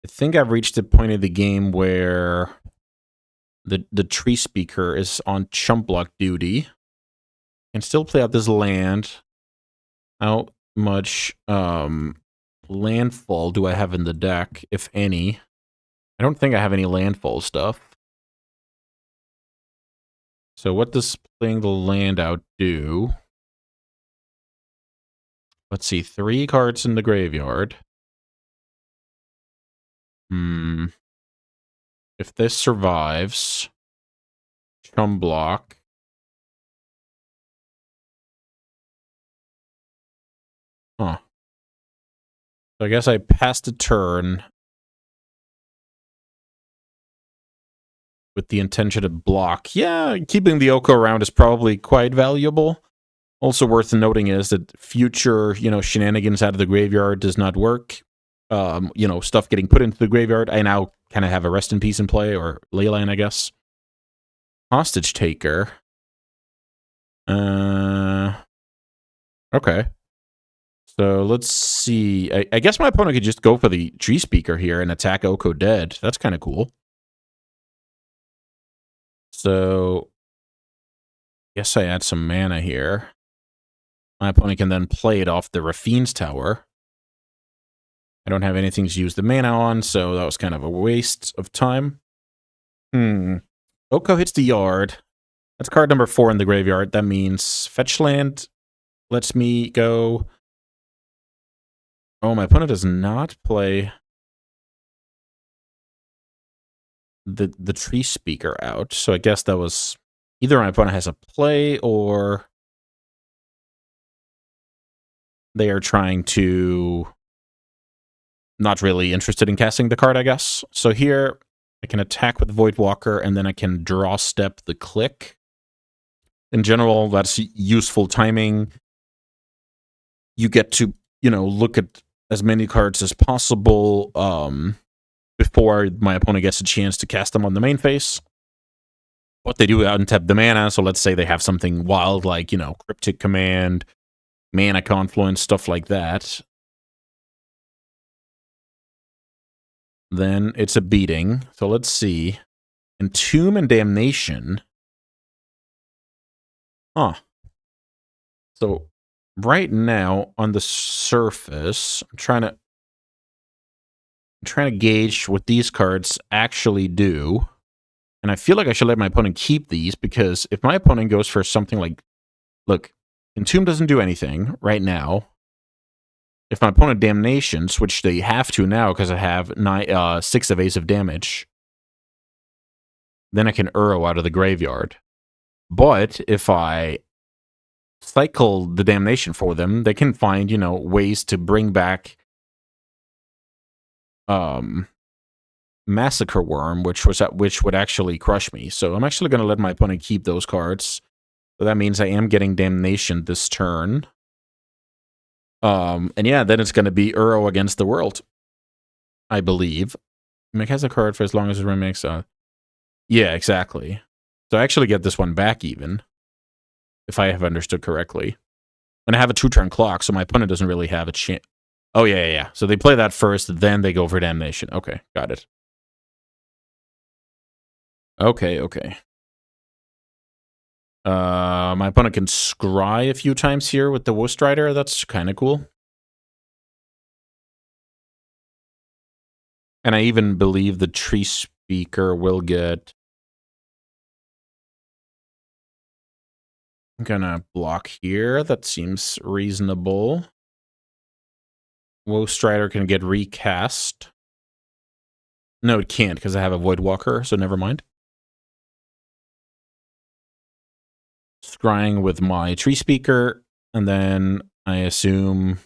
I think I've reached the point of the game where the tree speaker is on chump block duty. Can still play out this land. How much landfall do I have in the deck, if any? I don't think I have any landfall stuff. So what does playing the land out do? Let's see, 3 cards in the graveyard. If this survives, chum block. Huh. So I guess I passed a turn with the intention to block. Yeah, keeping the Oko around is probably quite valuable. Also worth noting is that future, shenanigans out of the graveyard does not work. Stuff getting put into the graveyard. I now kind of have a Rest in Peace in play, or Leyline, I guess. Hostage Taker. Okay. So let's see. I guess my opponent could just go for the Tree Speaker here and attack Oko dead. That's kind of cool. So, guess I add some mana here. My opponent can then play it off the Rafine's Tower. I don't have anything to use the mana on, so that was kind of a waste of time. Oko hits the yard. That's card number 4 in the graveyard. That means fetch land lets me go. Oh, my opponent does not play the Tree Speaker out, so I guess that was either my opponent has a play or they are trying to not really interested in casting the card, I guess. So here I can attack with Voidwalker and then I can draw step the click. In general, that's useful timing. You get to, look at as many cards as possible before my opponent gets a chance to cast them on the main phase. What they do out and tap the mana, so let's say they have something wild like, Cryptic Command, Mana Confluence, stuff like that. Then it's a beating. So let's see. Entomb and Damnation. Huh. So right now, on the surface, I'm trying to gauge what these cards actually do. And I feel like I should let my opponent keep these, because if my opponent goes for something like, look, Entomb doesn't do anything right now. If my opponent Damnations, which they have to now because I have 6 evasive damage, then I can Uro out of the graveyard. But if I cycle the Damnation for them, they can find, ways to bring back Massacre Worm, which would actually crush me. So I'm actually going to let my opponent keep those cards. So that means I am getting Damnation this turn. And yeah, then it's going to be Uro against the world, I believe. Make has a card for as long as it remakes. Yeah, exactly. So I actually get this one back even, if I have understood correctly. And I have a 2-turn clock, so my opponent doesn't really have a chance. Oh, yeah. So they play that first, then they go for Damnation. Okay, got it. Okay. My opponent can scry a few times here with the Wood Strider. That's kind of cool. And I even believe the Tree Speaker will get... I'm gonna block here. That seems reasonable. Woe Strider can get recast. No, it can't, because I have a Voidwalker, so never mind. Scrying with my Tree Speaker, and then I assume...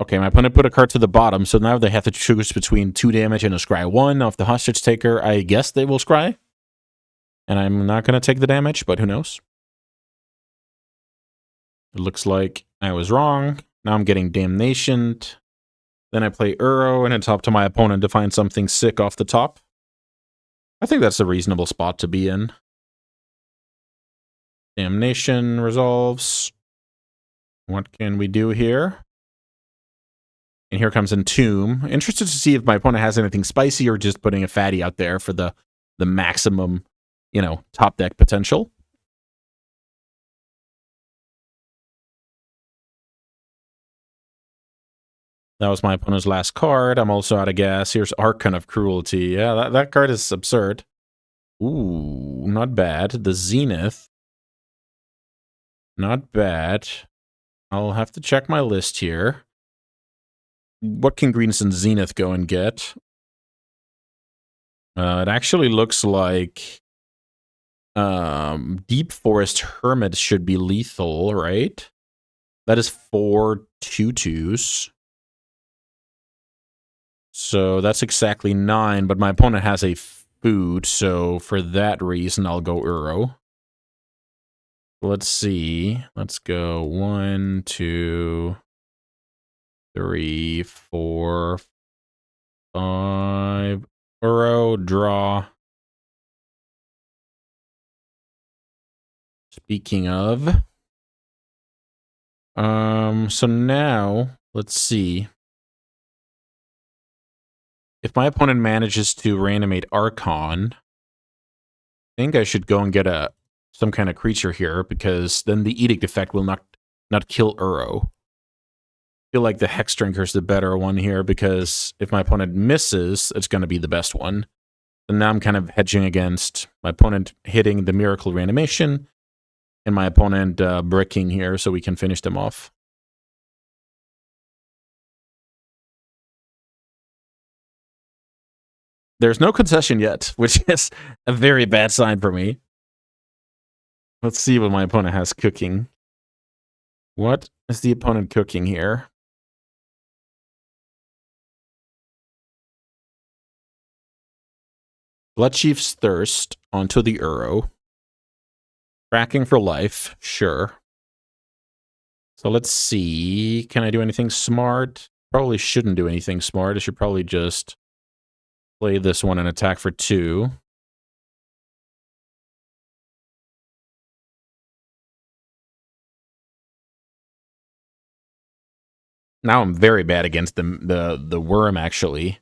Okay, my opponent put a card to the bottom, so now they have to choose between 2 damage and a Scry 1 off the Hostage Taker. I guess they will Scry. And I'm not going to take the damage, but who knows? It looks like I was wrong. Now I'm getting Damnation. Then I play Uro, and it's up to my opponent to find something sick off the top. I think that's a reasonable spot to be in. Damnation resolves. What can we do here? And here comes Entomb. Interested to see if my opponent has anything spicy or just putting a fatty out there for the maximum, you know, top deck potential. That was my opponent's last card. I'm also out of gas. Here's Archon of Cruelty. Yeah, that card is absurd. Ooh, not bad. The Zenith. Not bad. I'll have to check my list here. What can Greens and Zenith go and get? It actually looks like Deep Forest Hermit should be lethal, right? That is 4 2/2s. So that's exactly 9, but my opponent has a food, so for that reason, I'll go Uro. Let's see. Let's go 1, 2, 3, 4, 5. Uro, draw. Speaking of, so now let's see. If my opponent manages to reanimate Archon, I think I should go and get some kind of creature here, because then the Edict effect will not kill Uro. I feel like the Hex Drinker is the better one here, because if my opponent misses, it's going to be the best one. And now I'm kind of hedging against my opponent hitting the Miracle Reanimation, and my opponent bricking here so we can finish them off. There's no concession yet, which is a very bad sign for me. Let's see what my opponent has cooking. What is the opponent cooking here? Bloodchief's Thirst onto the Uro. Tracking for life, sure. So let's see. Can I do anything smart? Probably shouldn't do anything smart. I should probably just play this one and attack for 2. Now I'm very bad against the worm, actually.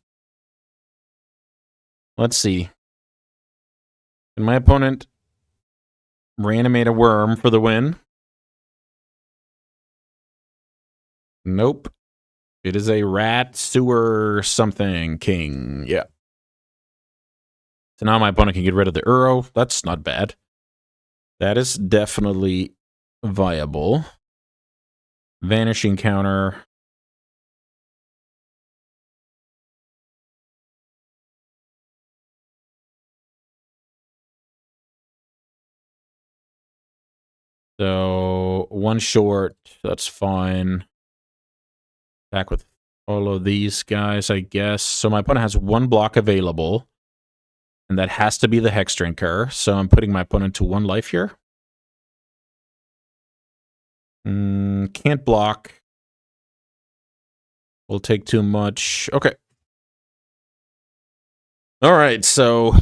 Let's see. Can my opponent reanimate a worm for the win? Nope. It is a rat, sewer, something, king. Yeah. So now my opponent can get rid of the Uro. That's not bad. That is definitely viable. Vanishing counter. So 1 short, that's fine. Back with all of these guys, I guess. So my opponent has 1 block available, and that has to be the Hex Drinker. So I'm putting my opponent to 1 life here. Can't block. Will take too much. Okay. All right, so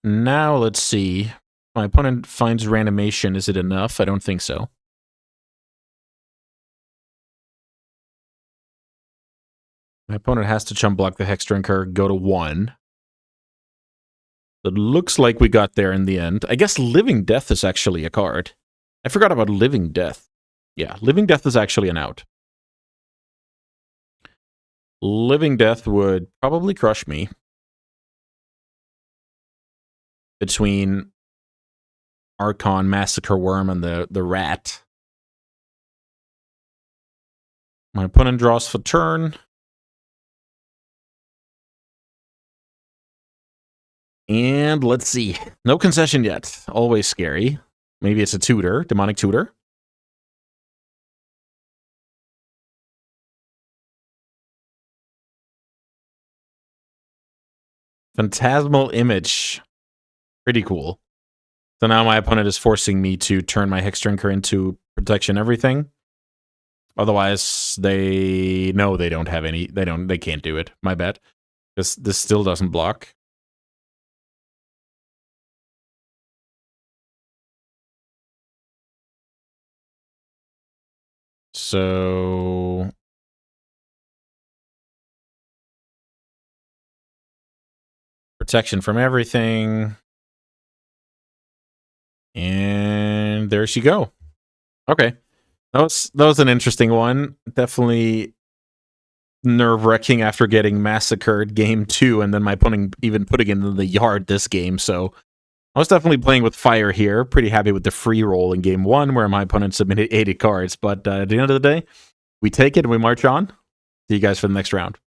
now let's see. My opponent finds Reanimation. Is it enough? I don't think so. My opponent has to chump block the Hex Drinker, go to 1. It looks like we got there in the end. I guess Living Death is actually a card. I forgot about Living Death. Yeah, Living Death is actually an out. Living Death would probably crush me. Between Archon, Massacre Worm, and the rat. My opponent draws for turn. And let's see. No concession yet. Always scary. Maybe it's a tutor, demonic tutor. Phantasmal Image. Pretty cool. So now my opponent is forcing me to turn my Hex Drinker into protection everything. Otherwise, they know they don't have any. They can't do it. My bad. This still doesn't block. so protection from everything. And there she go. Okay. That was an interesting one. Definitely nerve-wracking after getting massacred game 2 and then my opponent even putting it in the yard this game. So I was definitely playing with fire here. Pretty happy with the free roll in game 1 where my opponent submitted 80 cards. But at the end of the day, we take it and we march on. See you guys for the next round.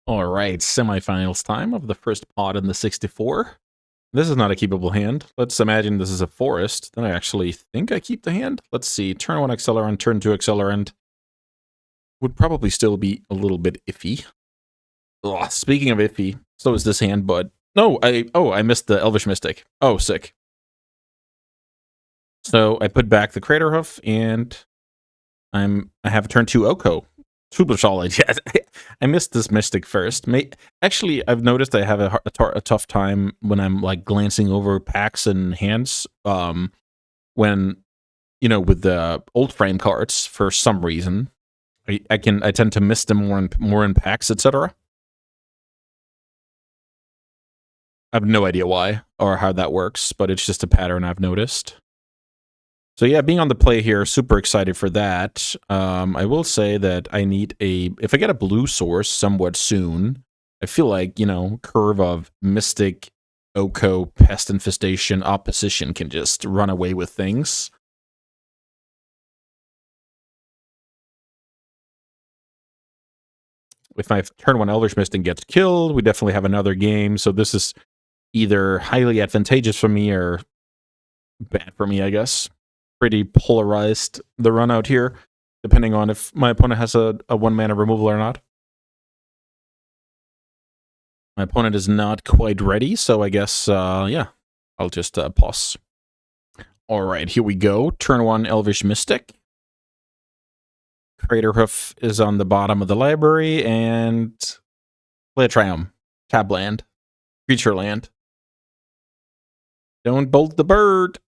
All right, semifinals time of the first pot in the 64. This is not a keepable hand. Let's imagine this is a forest. Then I actually think I keep the hand. Let's see. Turn 1 accelerant, turn 2 accelerant. Would probably still be a little bit iffy. Ugh, speaking of iffy, so is this hand, but no, I missed the Elvish Mystic. Oh, sick. So I put back the Crater Hoof, and I have turn 2 Oko. Super solid. Yes, I missed this Mystic first. Actually, I've noticed I have a tough time when I'm like glancing over packs and hands. When with the old frame cards for some reason, I tend to miss them more in packs, etc. I have no idea why or how that works, but it's just a pattern I've noticed. So yeah, being on the play here, super excited for that. I will say that I need if I get a blue source somewhat soon, I feel like, curve of Mystic, Oko, Pest Infestation, Opposition can just run away with things. If my turn 1 Elvish Mystic gets killed, we definitely have another game. So this is either highly advantageous for me or bad for me, I guess. Pretty polarized, the run out here, depending on if my opponent has a 1-mana removal or not. My opponent is not quite ready, so I guess, yeah, I'll just pause. All right, here we go. Turn 1 Elvish Mystic. Crater Hoof is on the bottom of the library, and play a Triumph. Tab land. Creature land. Don't bolt the bird.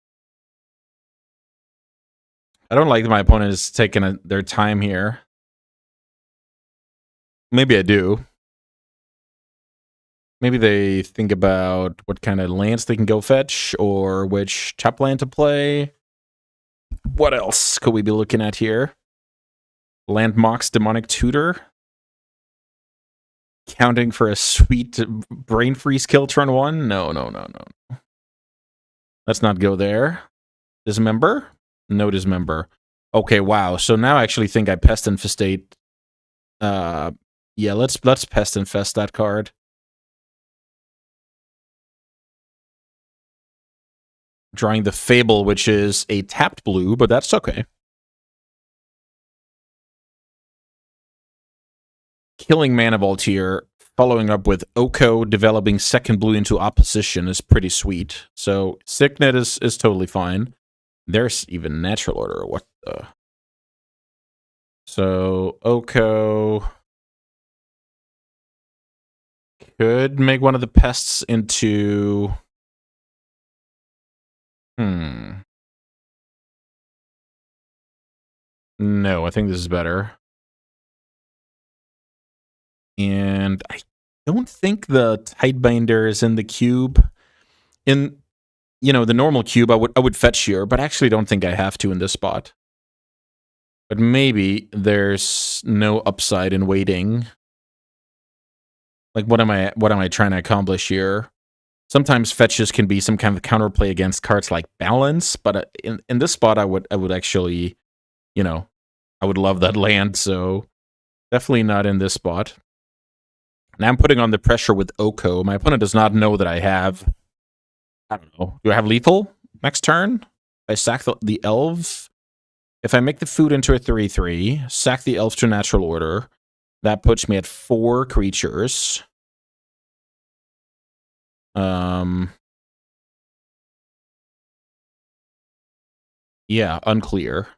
I don't like that my opponent is taking their time here. Maybe I do. Maybe they think about what kind of lands they can go fetch, or which tap land to play. What else could we be looking at here? Landmock's Demonic Tutor. Counting for a sweet Brain Freeze kill turn 1? No. Let's not go there. Dismember? No Dismember. Okay, wow. So now I actually think I Pest Infestate. Yeah, let's Pest Infest that card. Drawing the Fable, which is a tapped blue, but that's okay. Killing Mana Vault here, following up with Oko, developing second blue into opposition is pretty sweet. So Signet is totally fine. There's even Natural Order. What the? So Oko could make one of the pests into... No, I think this is better. And I don't think the Tidebinder is in the cube. In, the normal cube, I would fetch here, but I actually don't think I have to in this spot. But maybe there's no upside in waiting. Like, what am I trying to accomplish here? Sometimes fetches can be some kind of counterplay against cards like Balance, but in this spot, I would actually, I would love that land, so definitely not in this spot. Now I'm putting on the pressure with Oko. My opponent does not know that I have... I don't know. Do I have lethal next turn? I sack the elf. If I make the food into a 3/3, sack the elf to natural order, that puts me at 4 creatures. Yeah, unclear.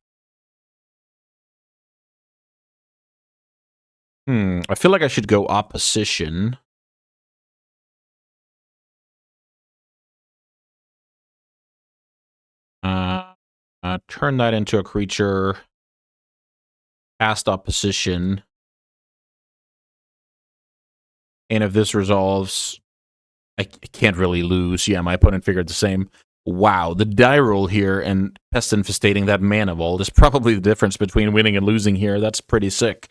I feel like I should go opposition. Turn that into a creature. cast opposition. And if this resolves, I can't really lose. Yeah, my opponent figured the same. Wow, the die roll here and Pest infestating that mana vault is probably the difference between winning and losing here. That's pretty sick.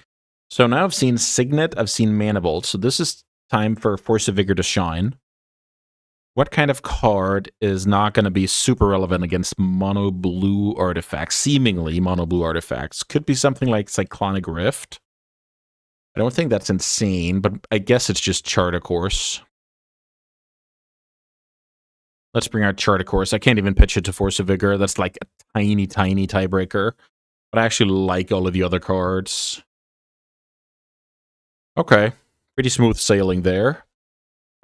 So now I've seen Signet, I've seen Mana Vault. So this is time for Force of Vigor to shine. What kind of card is not going to be super relevant against mono blue artifacts? Seemingly mono blue artifacts. Could be something like Cyclonic Rift. I don't think that's insane, but I guess it's just Chart a Course. Let's bring out Chart a Course. I can't even pitch it to Force of Vigor. That's like a tiny, tiny tiebreaker. But I actually like all of the other cards. Okay. Pretty smooth sailing there.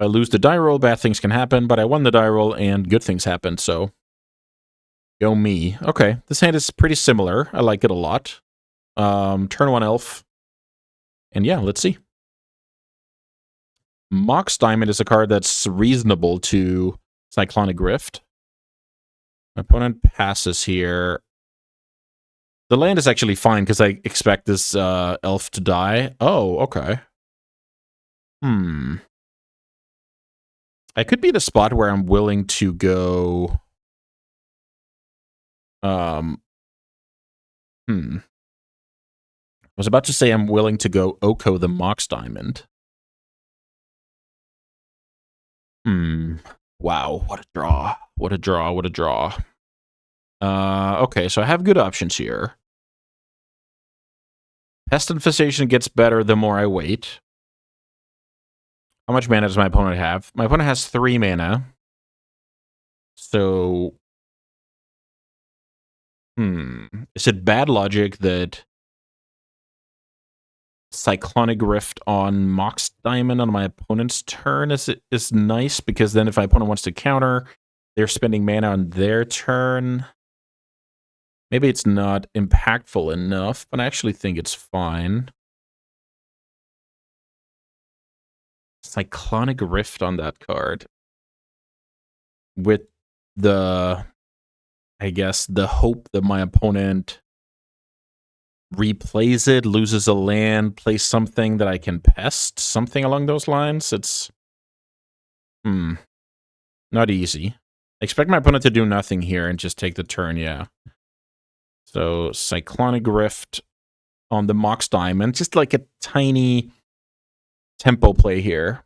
If I lose the die roll, bad things can happen, but I won the die roll and good things happened, so go me. Okay, this hand is pretty similar. I like it a lot. Turn 1 elf. And yeah, let's see. Mox Diamond is a card that's reasonable to Cyclonic Rift. My opponent passes here. The land is actually fine because I expect this elf to die. Oh, okay. I could be at a spot where I'm willing to go... I was about to say I'm willing to go Oko the Mox Diamond. Wow, what a draw. What a draw, what a draw. Okay, so I have good options here. Pest Infestation gets better the more I wait. How much mana does my opponent have? My opponent has 3 mana. So... is it bad logic that Cyclonic Rift on Mox Diamond on my opponent's turn is nice, because then if my opponent wants to counter, they're spending mana on their turn. Maybe it's not impactful enough, but I actually think it's fine. Cyclonic Rift on that card. With the, I guess, the hope that my opponent replays it, loses a land, plays something that I can pest, something along those lines. It's not easy. I expect my opponent to do nothing here and just take the turn, yeah. So Cyclonic Rift on the Mox Diamond, just like a tiny tempo play here.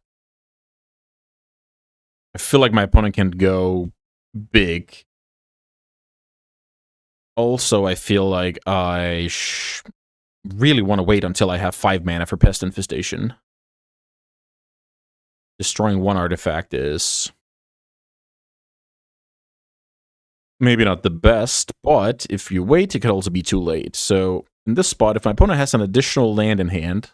I feel like my opponent can go big. Also, I feel like I really want to wait until I have 5 mana for Pest Infestation. Destroying 1 artifact is maybe not the best, but if you wait, it could also be too late. So in this spot, if my opponent has an additional land in hand,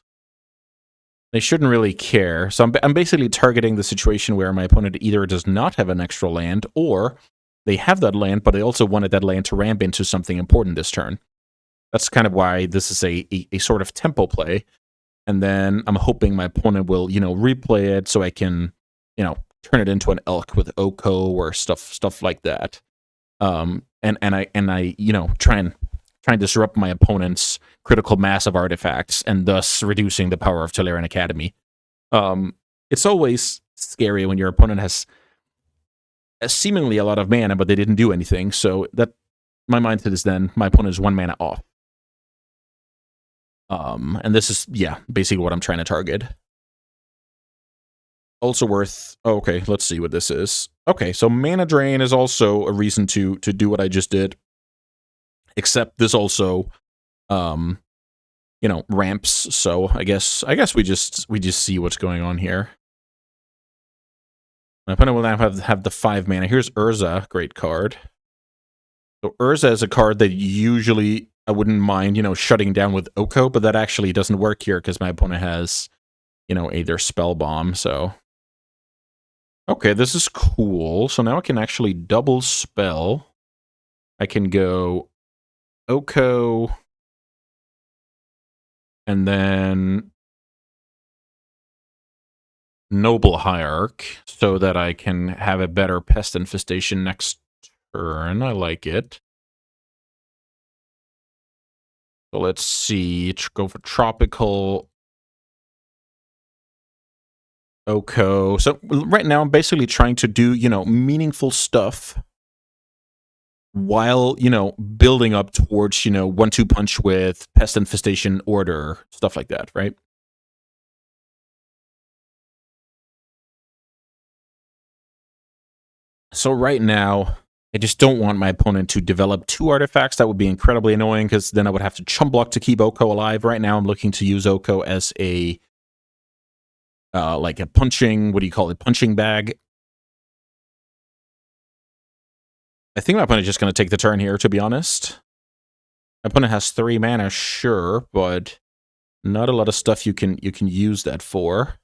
they shouldn't really care. So I'm basically targeting the situation where my opponent either does not have an extra land, or they have that land, but they also wanted that land to ramp into something important this turn. That's kind of why this is a sort of tempo play. And then I'm hoping my opponent will, replay it so I can, turn it into an elk with Oko or stuff like that. And I try and disrupt my opponent's critical mass of artifacts, and thus reducing the power of Tolarian Academy. It's always scary when your opponent has seemingly a lot of mana, but they didn't do anything. So that my mindset is then my opponent is 1 mana off. And this is, basically what I'm trying to target. Also worth... okay, let's see what this is. Okay, so Mana Drain is also a reason to do what I just did. Except this also, ramps. So I guess we just see what's going on here. My opponent will now have the 5 mana. Here's Urza, great card. So Urza is a card that usually I wouldn't mind, shutting down with Oko, but that actually doesn't work here because my opponent has, either Spell Bomb, so... okay, this is cool. So now I can actually double spell. I can go Oko, and then Noble Hierarch, so that I can have a better Pest Infestation next turn. I like it. So let's see. Go for tropical. Oko. So right now I'm basically trying to do, meaningful stuff while, building up towards, 1-2 punch with Pest Infestation Order, stuff like that, right? So right now, I just don't want my opponent to develop 2 artifacts. That would be incredibly annoying because then I would have to chump block to keep Oko alive. Right now I'm looking to use Oko as a, like a punching, punching bag. I think my opponent is just going to take the turn here, to be honest. My opponent has 3 mana, sure, but not a lot of stuff you can use that for.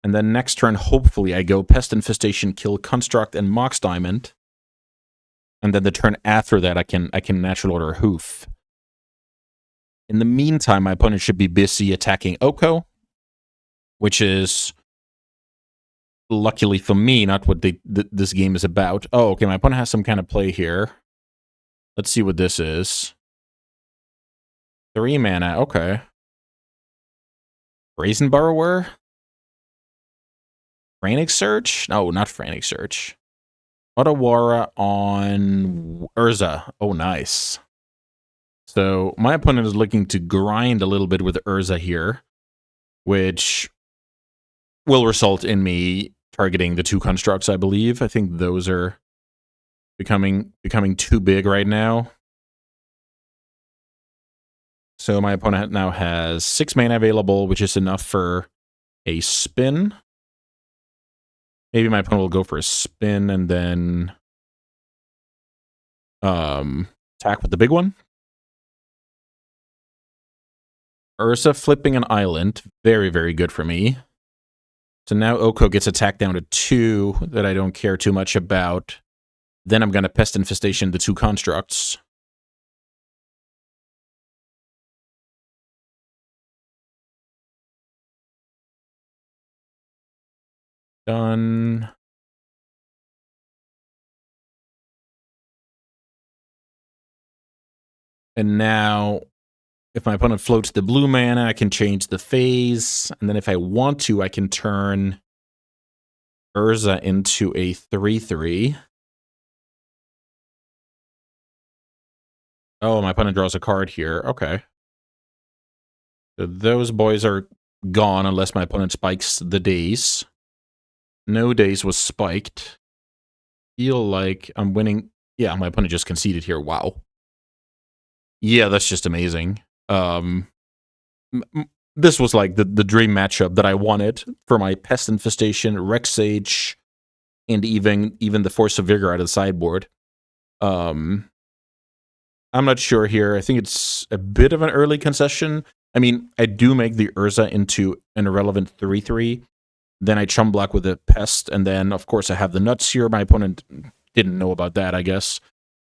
And then next turn, hopefully, I go Pest Infestation, kill Construct, and Mox Diamond. And then the turn after that, I can Natural Order Hoof. In the meantime, my opponent should be busy attacking Oko, which is, luckily for me, not what this game is about. Oh, okay, my opponent has some kind of play here. Let's see what this is. 3 mana, okay. Brazen Burrower? Frantic Search? No, not Frantic Search. Otawara on Urza. Oh, nice. So my opponent is looking to grind a little bit with Urza here, which will result in me targeting the 2 constructs, I believe. I think those are becoming too big right now. So my opponent now has 6 mana available, which is enough for a spin. Maybe my opponent will go for a spin and then attack with the big one. Ursa flipping an island. Very, very good for me. So now Oko gets attacked down to 2 that I don't care too much about. Then I'm going to Pest Infestation the 2 constructs. Done. And now, if my opponent floats the blue mana, I can change the phase. And then if I want to, I can turn Urza into a 3/3. Oh, my opponent draws a card here. Okay. So those boys are gone unless my opponent spikes the days. No days was spiked. Feel like I'm winning. Yeah, my opponent just conceded here. Wow. Yeah, that's just amazing. This was like the dream matchup that I wanted for my Pest Infestation, Rex Sage, and even the Force of Vigor out of the sideboard. I'm not sure here. I think it's a bit of an early concession. I mean, I do make the Urza into an irrelevant 3/3. Then I chum block with the Pest, and then, of course, I have the Nuts here. My opponent didn't know about that, I guess.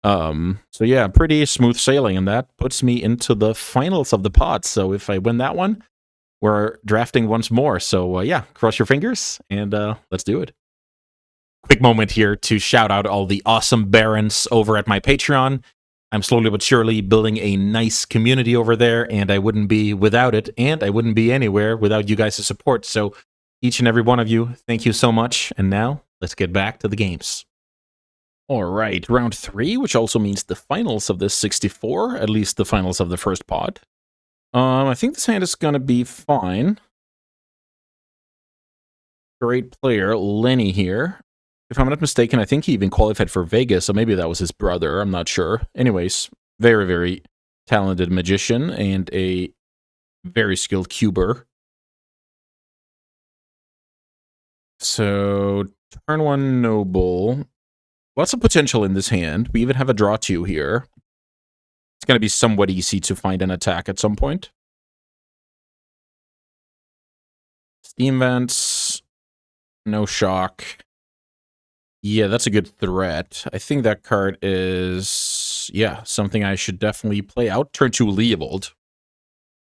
So yeah, pretty smooth sailing, and that puts me into the finals of the pod. So if I win that one, we're drafting once more. So yeah, cross your fingers, and let's do it. Quick moment here to shout out all the awesome Barons over at my Patreon. I'm slowly but surely building a nice community over there, and I wouldn't be without it, and I wouldn't be anywhere without you guys' support. So each and every one of you, thank you so much. And now, let's get back to the games. All right, round 3, which also means the finals of this 64, at least the finals of the first pod. I think this hand is going to be fine. Great player, Lenny here. If I'm not mistaken, I think he even qualified for Vegas, so maybe that was his brother. I'm not sure. Anyways, very, very talented magician and a very skilled cuber. So, turn 1 Noble. Lots of potential in this hand. We even have a draw 2 here. It's going to be somewhat easy to find an attack at some point. Steam Vents. No shock. Yeah, that's a good threat. I think that card is, yeah, something I should definitely play out. Turn 2 Leovold.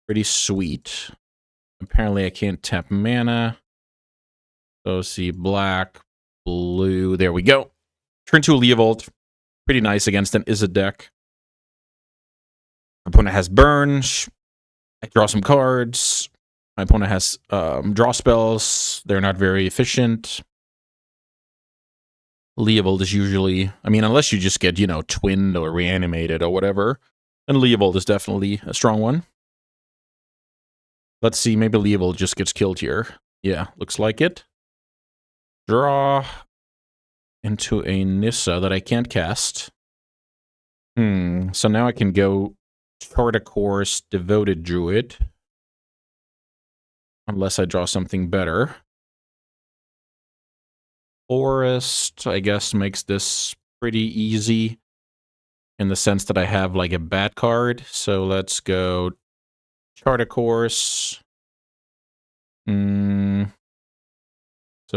Pretty sweet. Apparently I can't tap mana. So see, black, blue. There we go. Turn 2 Leovold. Pretty nice against an Izzet deck. My opponent has burn. I draw some cards. My opponent has draw spells. They're not very efficient. Leovold is usually, I mean, unless you just get, you know, twinned or reanimated or whatever, then Leovold is definitely a strong one. Let's see, maybe Leovold just gets killed here. Yeah, looks like it. Draw into a Nissa that I can't cast. So now I can go Chart a Course, Devoted Druid. Unless I draw something better. Forest, I guess, makes this pretty easy in the sense that I have like a bad card. So let's go Chart a Course. So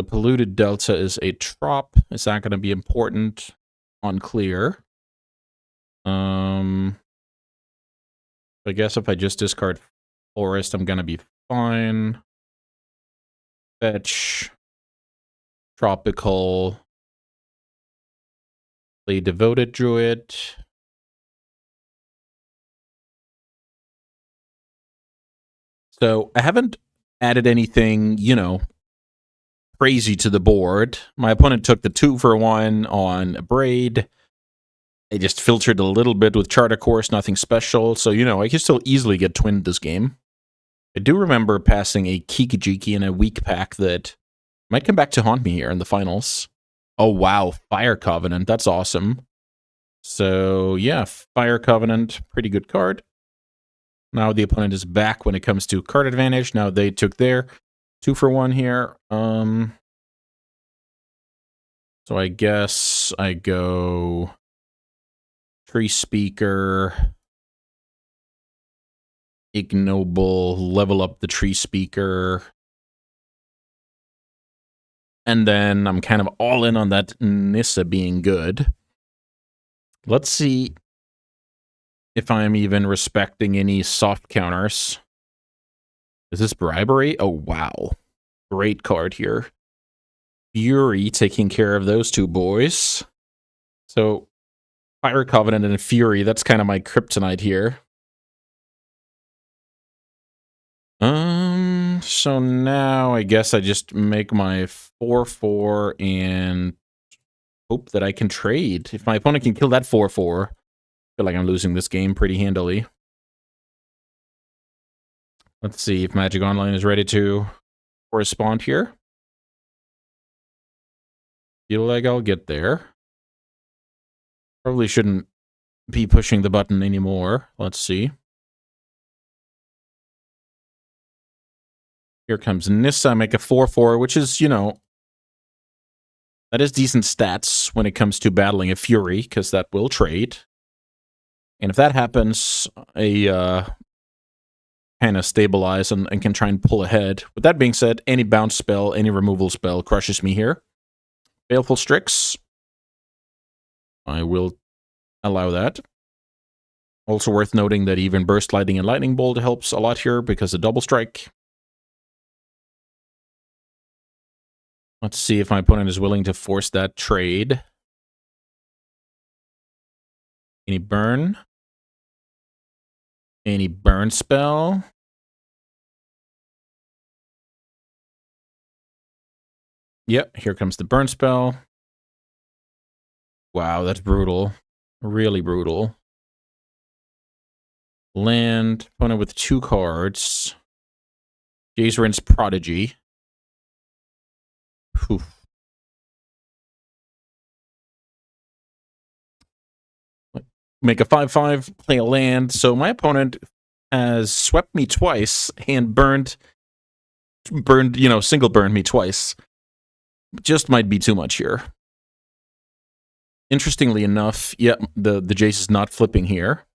Polluted Delta is a trop. Is that going to be important? Unclear. I guess if I just discard Forest, I'm going to be fine. Fetch. Tropical. Play Devoted Druid. So I haven't added anything, you know, crazy to the board. My opponent took the 2-for-1 on Braid. I just filtered a little bit with Chart a Course, nothing special. So, you know, I can still easily get twinned this game. I do remember passing a Kikijiki in a weak pack that might come back to haunt me here in the finals. Oh, wow. Fire Covenant. That's awesome. So, yeah, Fire Covenant, pretty good card. Now the opponent is back when it comes to card advantage. Now they took their 2-for-1 here. So I guess I go Tree Speaker, Ignoble, level up the Tree Speaker. And then I'm kind of all in on that Nissa being good. Let's see if I'm even respecting any soft counters. Is this bribery? Oh, wow. Great card here. Fury taking care of those two boys. So Fire Covenant and Fury, that's kind of my kryptonite here. So now I guess I just make my 4-4 and hope that I can trade. If my opponent can kill that 4-4, I feel like I'm losing this game pretty handily. Let's see if Magic Online is ready to correspond here. Feel like I'll get there. Probably shouldn't be pushing the button anymore. Let's see. Here comes Nissa, make a 4-4, which is, you know, that is decent stats when it comes to battling a Fury, because that will trade. And if that happens, I kind of stabilize and can try and pull ahead. With that being said, any bounce spell, any removal spell crushes me here. Baleful Strix. I will allow that. Also worth noting that even Burst Lightning and Lightning Bolt helps a lot here because of Double Strike. Let's see if my opponent is willing to force that trade. Any burn? Any burn spell? Yep, here comes the burn spell. Wow, that's brutal. Really brutal. Land, opponent with 2 cards. Jazeran's Prodigy. Oof. Make a 5-5, play a land. So my opponent has swept me twice and burned, you know, single burned me twice. Just might be too much here. Interestingly enough, yeah, the Jace is not flipping here.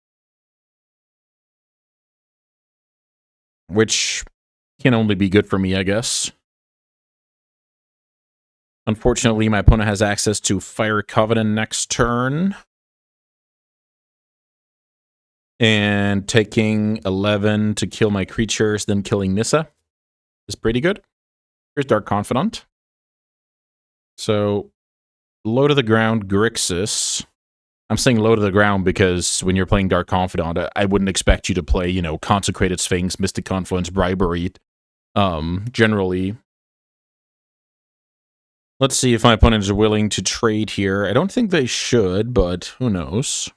Which can only be good for me, I guess. Unfortunately, my opponent has access to Fire Covenant next turn. And taking 11 to kill my creatures, then killing Nissa is pretty good. Here's Dark Confidant. So, low to the ground, Grixis. I'm saying low to the ground because when you're playing Dark Confidant, I wouldn't expect you to play, you know, Consecrated Sphinx, Mystic Confluence, Bribery. Generally. Let's see if my opponents are willing to trade here. I don't think they should, but who knows?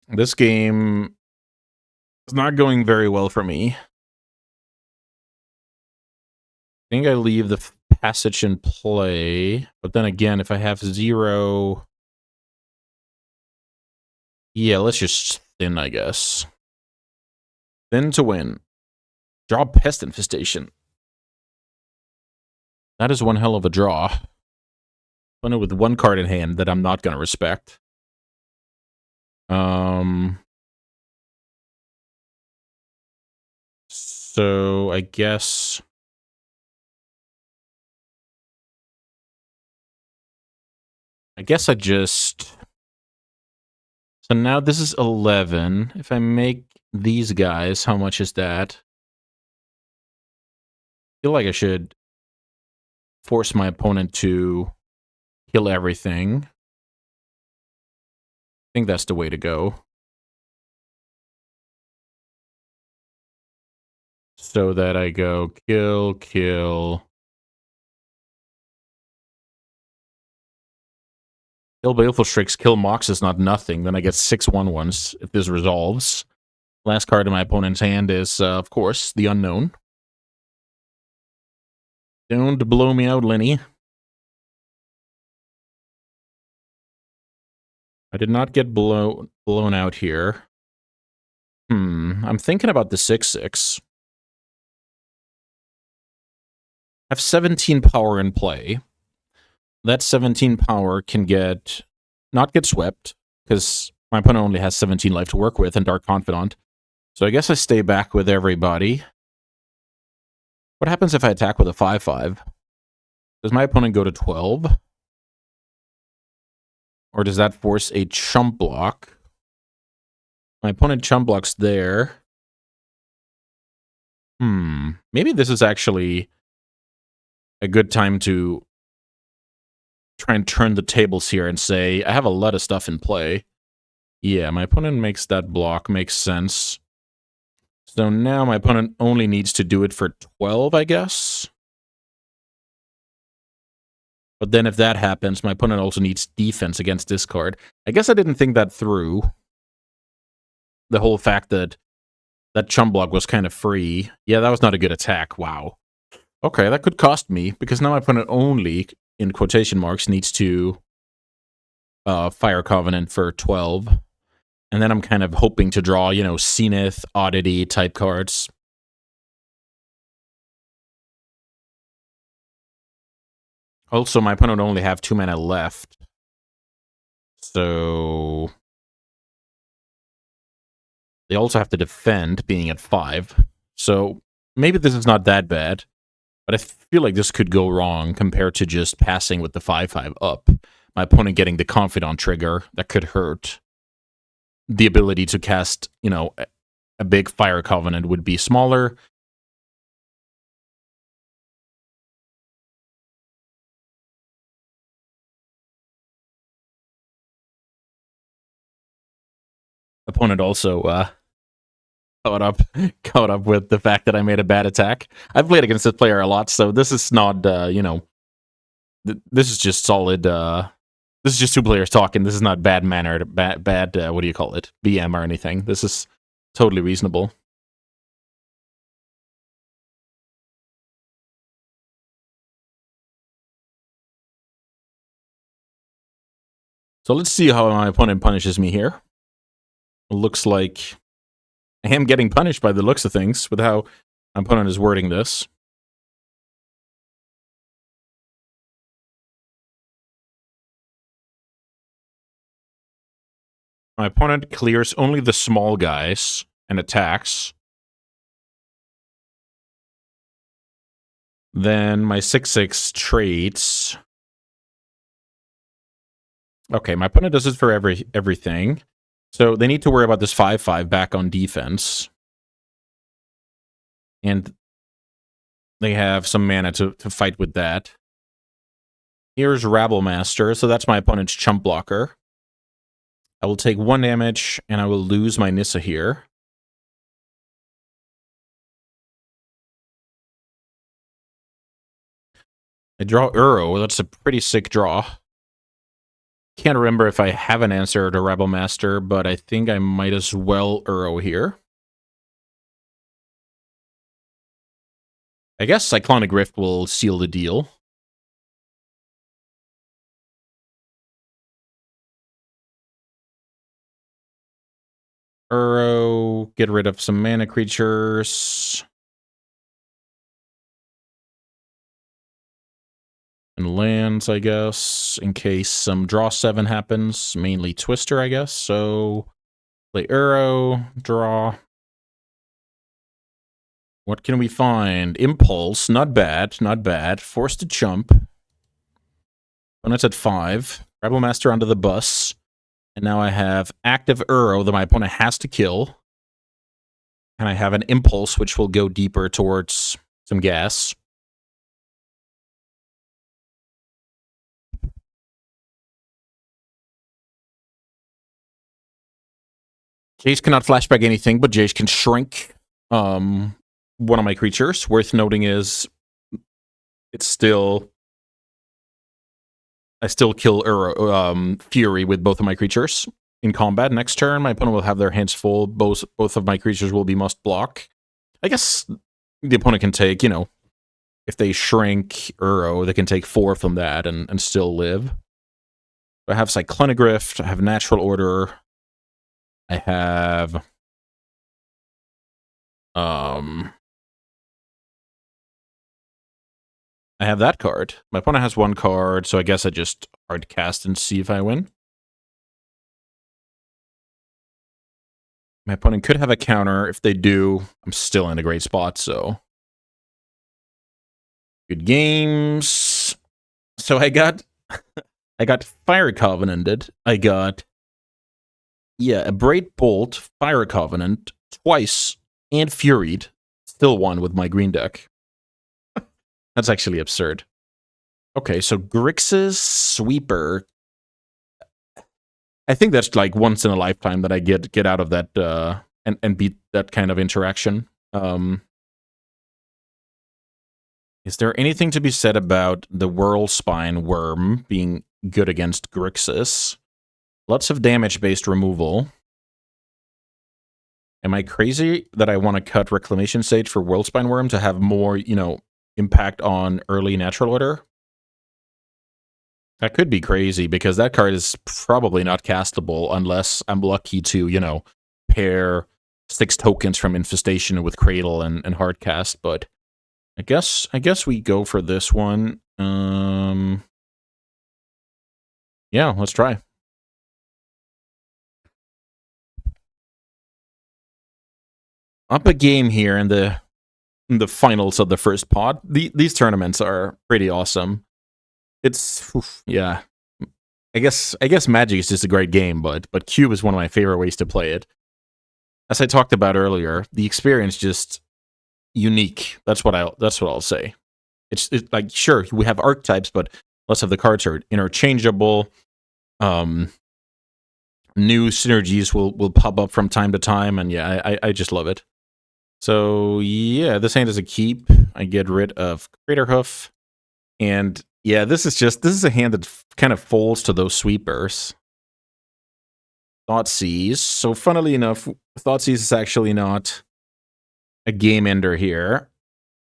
This game is not going very well for me. I think I leave the passage in play, but then again, if I have 0... Yeah, let's just thin, I guess. Thin to win. Draw Pest Infestation. That is one hell of a draw. Opponent with one card in hand that I'm not going to respect. So I guess I just... So now this is 11. If I make these guys, how much is that? I feel like I should force my opponent to kill everything. I think that's the way to go. So that I go kill, kill. Kill Baleful Strix, kill Mox is not nothing. Then I get 6 1/1s if this resolves. Last card in my opponent's hand is, of course, the Unknown. Don't blow me out, Lenny. I did not get blown out here. I'm thinking about the 6/6. I have 17 power in play. That 17 power can not get swept, because my opponent only has 17 life to work with and Dark Confidant. So I guess I stay back with everybody. What happens if I attack with a 5/5? Does my opponent go to 12? Or does that force a chump block? My opponent chump blocks there. Maybe this is actually a good time to try and turn the tables here and say, I have a lot of stuff in play. Yeah, my opponent makes that block. Makes sense. So now my opponent only needs to do it for 12, I guess. But then if that happens, my opponent also needs defense against this card. I guess I didn't think that through. The whole fact that that chump block was kind of free. Yeah, that was not a good attack. Wow. Okay, that could cost me, because now my opponent only, in quotation marks, needs to Fire Covenant for 12. And then I'm kind of hoping to draw, you know, Zenith, Oddity type cards. Also, my opponent only have 2 mana left. So they also have to defend, being at 5. So maybe this is not that bad. But I feel like this could go wrong compared to just passing with the 5/5 up. My opponent getting the Confidant trigger, that could hurt. The ability to cast, you know, a big Fire Covenant would be smaller. Opponent also caught up with the fact that I made a bad attack. I've played against this player a lot, so this is not, you know, this is just solid. This is just two players talking. This is not bad manner, bad what do you call it, BM or anything. This is totally reasonable. So let's see how my opponent punishes me here. It looks like I am getting punished by the looks of things with how my opponent is wording this. My opponent clears only the small guys and attacks. Then my 6/6 trades. Okay, my opponent does it for everything. So they need to worry about this 5/5 back on defense. And they have some mana to fight with that. Here's Rabble Master, so that's my opponent's chump blocker. I will take 1 damage, and I will lose my Nissa here. I draw Uro. That's a pretty sick draw. Can't remember if I have an answer to Rebel Master, but I think I might as well Uro here. I guess Cyclonic Rift will seal the deal. Uro, get rid of some mana creatures. And lands, I guess, in case some draw 7 happens. Mainly Twister, I guess. So, play Uro, draw. What can we find? Impulse, not bad, not bad. Forced to chump. Opponent's at 5. Rebel Master onto the bus. And now I have active Uro that my opponent has to kill. And I have an Impulse, which will go deeper towards some gas. Jace cannot flashback anything, but Jace can shrink one of my creatures. Worth noting is it's still... I still kill Fury with both of my creatures in combat. Next turn, my opponent will have their hands full. Both of my creatures will be must block. I guess the opponent can take, you know, if they shrink Uro, they can take 4 from that and still live. I have Cyclonic Rift. I have Natural Order. I have... I have that card. My opponent has 1 card, so I guess I just hard cast and see if I win. My opponent could have a counter. If they do, I'm still in a great spot, so... Good games. So I got... I got Fire Covenanted. I got... Yeah, a Braid Bolt, Fire Covenant, twice, and Furied. Still won with my green deck. That's actually absurd. Okay, so Grixis Sweeper. I think that's like once in a lifetime that I get out of that and beat that kind of interaction. Is there anything to be said about the Whirlspine Worm being good against Grixis? Lots of damage-based removal. Am I crazy that I want to cut Reclamation Sage for Whirlspine Worm to have more, you know, impact on early Natural Order? That could be crazy, because that card is probably not castable unless I'm lucky to, you know, pair 6 tokens from Infestation with Cradle and Hardcast, but I guess we go for this one. Yeah, let's try. Up a game here in the finals of the first pod. These tournaments are pretty awesome. It's yeah. I guess Magic is just a great game, but Cube is one of my favorite ways to play it. As I talked about earlier, the experience just unique. That's what I'll say. It's like, sure, we have archetypes, but lots of the cards are interchangeable. New synergies will pop up from time to time, and yeah, I just love it. So yeah, this hand is a keep. I get rid of Crater Hoof, and yeah, this is a hand that kind of folds to those sweepers. Thoughtseize. So funnily enough, Thoughtseize is actually not a game ender here,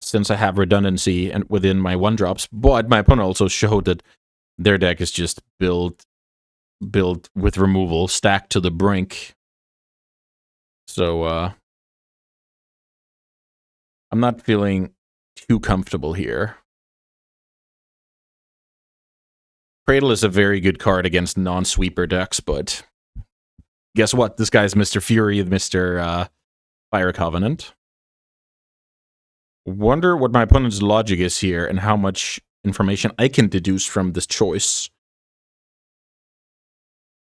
since I have redundancy and within my 1-drops, but my opponent also showed that their deck is just built with removal, stacked to the brink. So I'm not feeling too comfortable here. Cradle is a very good card against non-sweeper decks, but guess what? This guy's Mr. Fury, Mr. Fire Covenant. Wonder what my opponent's logic is here and how much information I can deduce from this choice.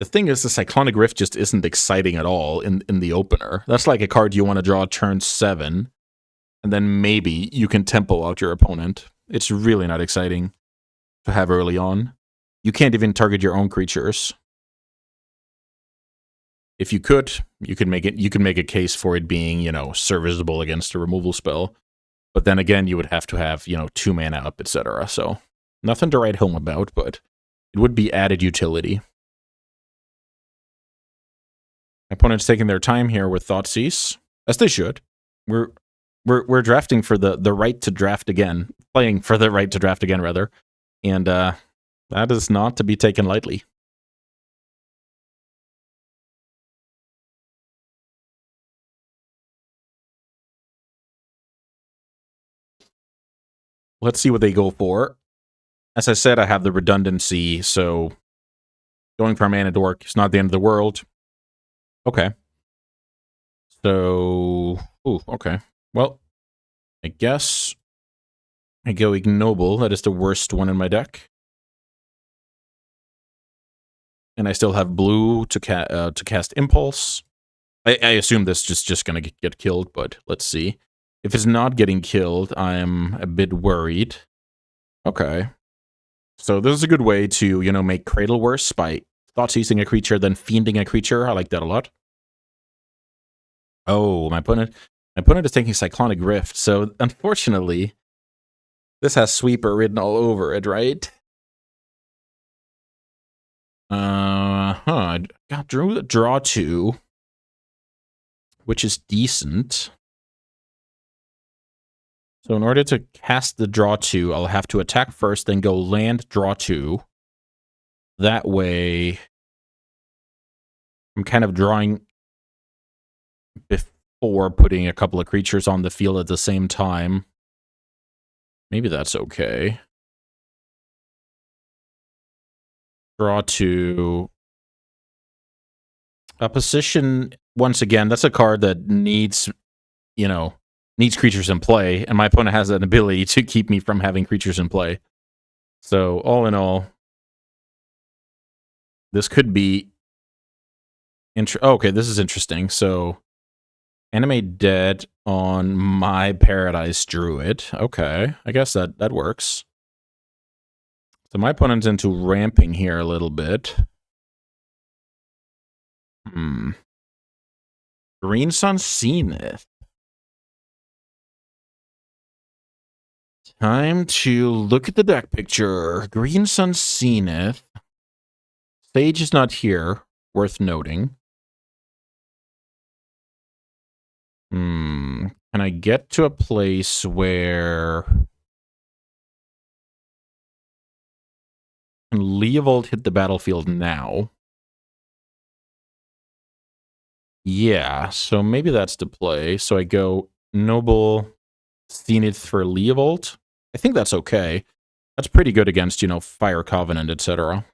The thing is, the Cyclonic Rift just isn't exciting at all in the opener. That's like a card you want to draw turn 7, and then maybe you can tempo out your opponent. It's really not exciting to have early on. You can't even target your own creatures. If you could make it. You could make a case for it being, you know, serviceable against a removal spell. But then again, you would have to have, you know, 2 mana up, etc. So nothing to write home about, but it would be added utility. My opponent's taking their time here with Thoughtseize, as they should. We're drafting for the right to draft again, playing for the right to draft again, rather, and that is not to be taken lightly. Let's see what they go for. As I said, I have the redundancy, so going for a mana dork is not the end of the world. Okay. So, ooh, okay. Well, I guess I go Ignoble. That is the worst one in my deck. And I still have blue to cast Impulse. I assume this is just going to get killed, but let's see. If it's not getting killed, I'm a bit worried. Okay. So this is a good way to, you know, make Cradle worse by Thoughtseizing a creature, then Fiending a creature. I like that a lot. Oh, my opponent is taking Cyclonic Rift, so unfortunately, this has Sweeper written all over it, right? I got draw 2, which is decent. So in order to cast the draw 2, I'll have to attack first, then go land, draw 2. That way, I'm kind of drawing before putting a couple of creatures on the field at the same time. Maybe that's okay. Draw 2. Opposition, once again, that's a card that needs, you know, needs creatures in play, and my opponent has an ability to keep me from having creatures in play. So, all in all, this could be... okay, this is interesting. So, animate dead on my Paradise Druid. Okay, I guess that works. So my opponent's into ramping here a little bit. Green Sun Zenith. Time to look at the deck picture. Green Sun Zenith. Sage is not here. Worth noting. Can I get to a place where... Can Leovold hit the battlefield now? Yeah, so maybe that's the play. So I go Noble Zenith for Leovold. I think that's okay. That's pretty good against, you know, Fire Covenant, etc.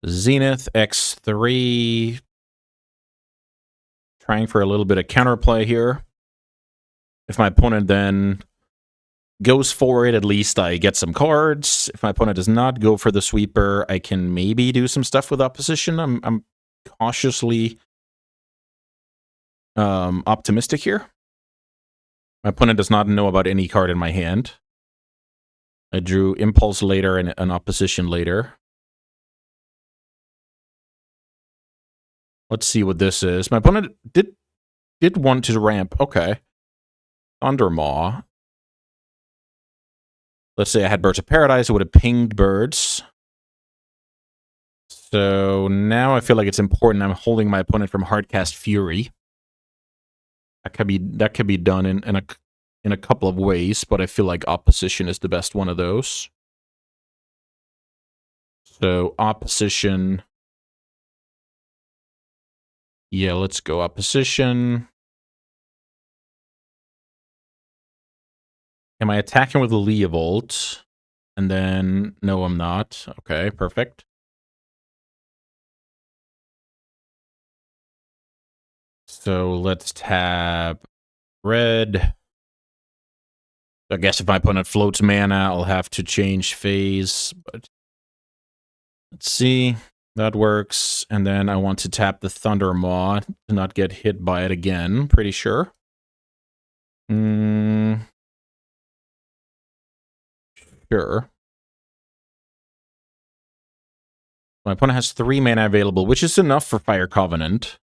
Zenith X3. Trying for a little bit of counterplay here. If my opponent then goes for it, at least I get some cards. If my opponent does not go for the sweeper, I can maybe do some stuff with opposition. I'm cautiously optimistic here. My opponent does not know about any card in my hand. I drew Impulse later and an opposition later. Let's see what this is. My opponent did want to ramp. Okay. Thundermaw. Let's say I had Birds of Paradise. It would have pinged birds. So now I feel like it's important I'm holding my opponent from Hardcast Fury. That could be done in a couple of ways, but I feel like opposition is the best one of those. So opposition. Yeah, let's go opposition. Am I attacking with a Leovold? And then, no, I'm not. Okay, perfect. So let's tab red. I guess if my opponent floats mana, I'll have to change phase, but let's see. That works. And then I want to tap the Thundermaw to not get hit by it again, pretty sure. Sure. My opponent has 3 mana available, which is enough for Fire Covenant.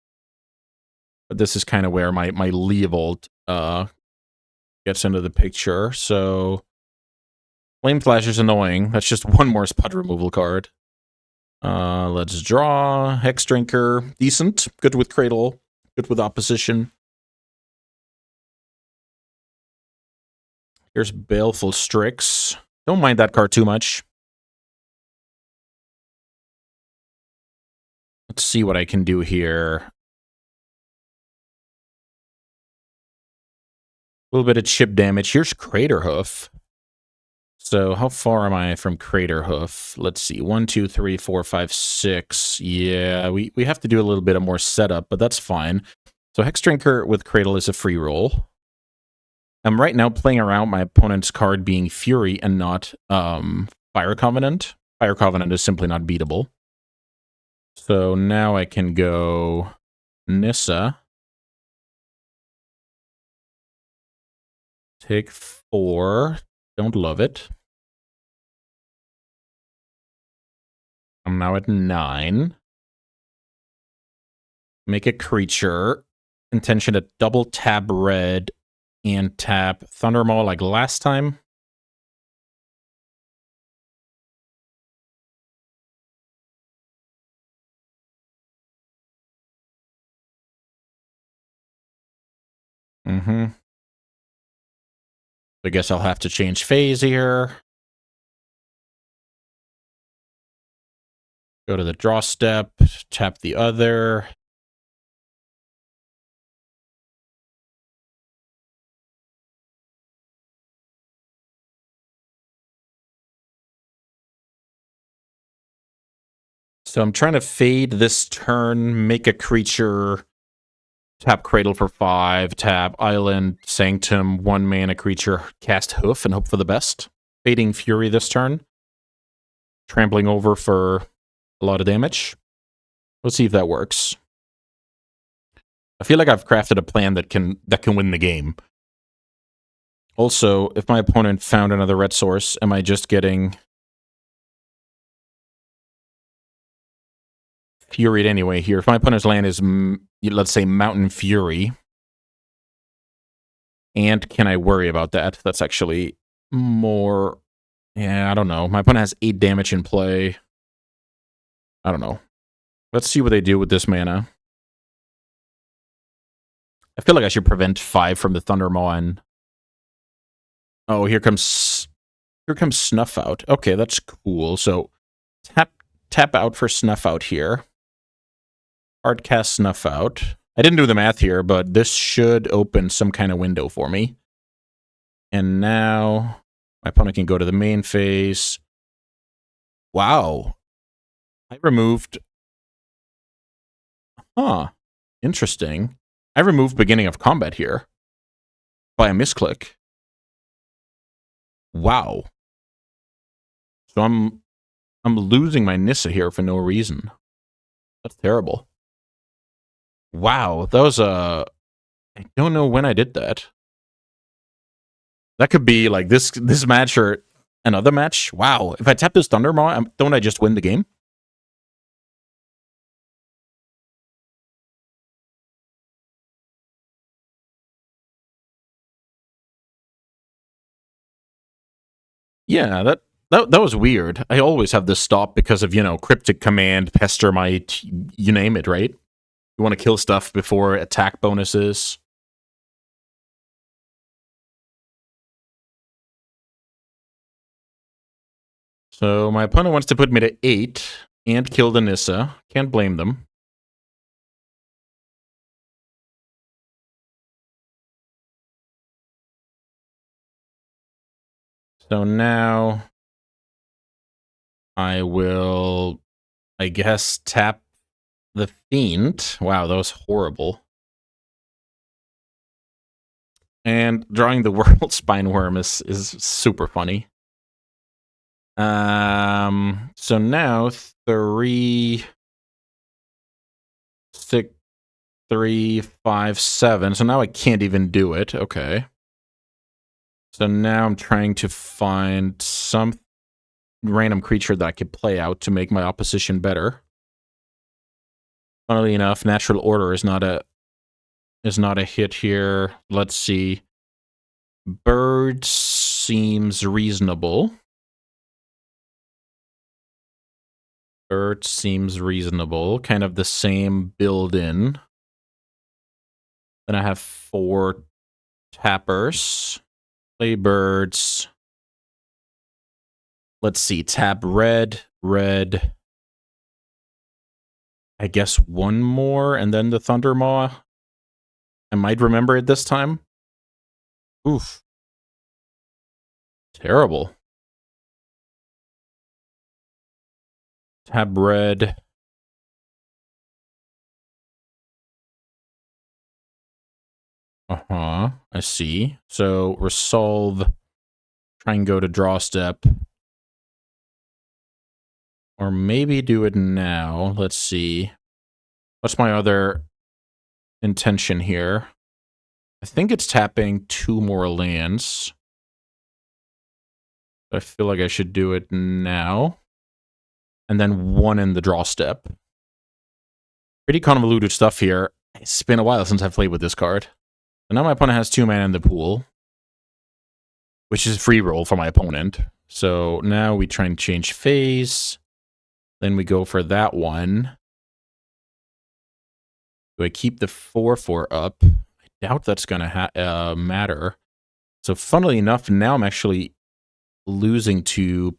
But this is kind of where my Leovold gets into the picture. So Flame Flash is annoying. That's just one more spot removal card. Let's draw. Hex Drinker. Decent. Good with Cradle. Good with Opposition. Here's Baleful Strix. Don't mind that card too much. Let's see what I can do here. A little bit of chip damage. Here's Crater Hoof. So how far am I from Crater Hoof? Let's see. 1, 2, 3, 4, 5, 6. Yeah, we have to do a little bit of more setup, but that's fine. So Hex Drinker with Cradle is a free roll. I'm right now playing around my opponent's card being Fury and not Fire Covenant. Fire Covenant is simply not beatable. So now I can go Nissa. Take 4. Don't love it. I'm now at 9. Make a creature. Intention to double tap red and tap Thundermaw like last time. I guess I'll have to change phase here. Go to the draw step, tap the other. So I'm trying to fade this turn, make a creature, tap Cradle for 5, tap Island, Sanctum, 1 mana creature, cast Hoof, and hope for the best. Fading Fury this turn. Trampling over for a lot of damage. Let's see if that works. I feel like I've crafted a plan that can win the game. Also, if my opponent found another red source, am I just getting Furied anyway here? If my opponent's land is, let's say, Mountain Fury, and can I worry about that? That's actually more... Yeah, I don't know. My opponent has 8 damage in play. I don't know. Let's see what they do with this mana. I feel like I should prevent 5 from the Thundermaw and... Oh, here comes Snuff Out. Okay, that's cool. So tap out for Snuff Out here. Hard cast Snuff Out. I didn't do the math here, but this should open some kind of window for me. And now my opponent can go to the main phase. Wow. I removed... Huh. Interesting. I removed beginning of combat here by a misclick. Wow. So I'm losing my Nissa here for no reason. That's terrible. Wow, that was I don't know when I did that. That could be like this match or another match. Wow, if I tap this Thundermaw, don't I just win the game? Yeah, that was weird. I always have this stop because of, you know, Cryptic Command, Pester Might, you name it, right? You want to kill stuff before attack bonuses. So my opponent wants to put me to 8 and kill the Nissa. Can't blame them. So now I will, I guess, tap the Fiend. Wow, that was horrible. And drawing the World Spineworm is super funny. So now 3, 6, 3, 5, 7. So now I can't even do it. Okay. So now I'm trying to find some random creature that I could play out to make my opposition better. Funnily enough, Natural Order is not a hit here. Let's see. Bird seems reasonable. Bird seems reasonable. Kind of the same build-in. Then I have 4 tappers. Play birds. Let's see. Tap red, red. I guess 1 more, and then the Thundermaw. I might remember it this time. Oof. Terrible. Tab red. I see. So resolve. Try and go to draw step. Or maybe do it now. Let's see. What's my other intention here? I think it's tapping 2 more lands. I feel like I should do it now. And then 1 in the draw step. Pretty convoluted stuff here. It's been a while since I've played with this card. So now my opponent has 2 mana in the pool, which is a free roll for my opponent. So now we try and change phase. Then we go for that one. Do I keep the 4/4 up? I doubt that's going to matter. So funnily enough, now I'm actually losing to...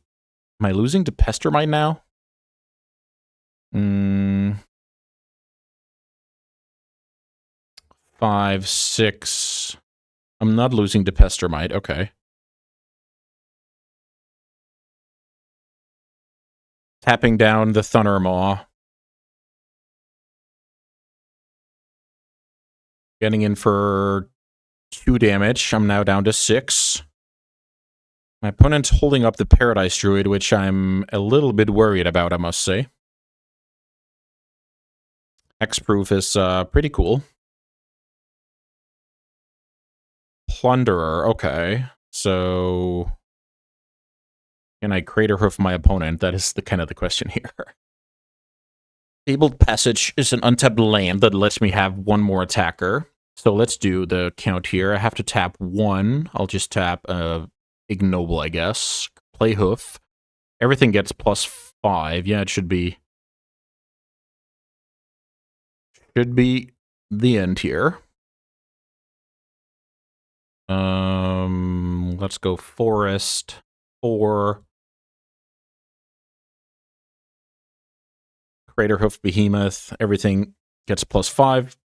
Am I losing to Pestermite now? 5, 6. I'm not losing to Pestermite. Okay. Tapping down the Thundermaw. Getting in for 2 damage. I'm now down to 6. My opponent's holding up the Paradise Druid, which I'm a little bit worried about, I must say. Hexproof is pretty cool. Plunderer, okay. So... Can I Crater Hoof my opponent? That is the kind of the question here. Fabled Passage is an untapped land that lets me have 1 more attacker. So let's do the count here. I have to tap 1. I'll just tap Ignoble, I guess. Play Hoof. Everything gets +5. Yeah, it should be... Should be the end here. Let's go Forest. 4. Crater Hoof Behemoth. Everything gets +5.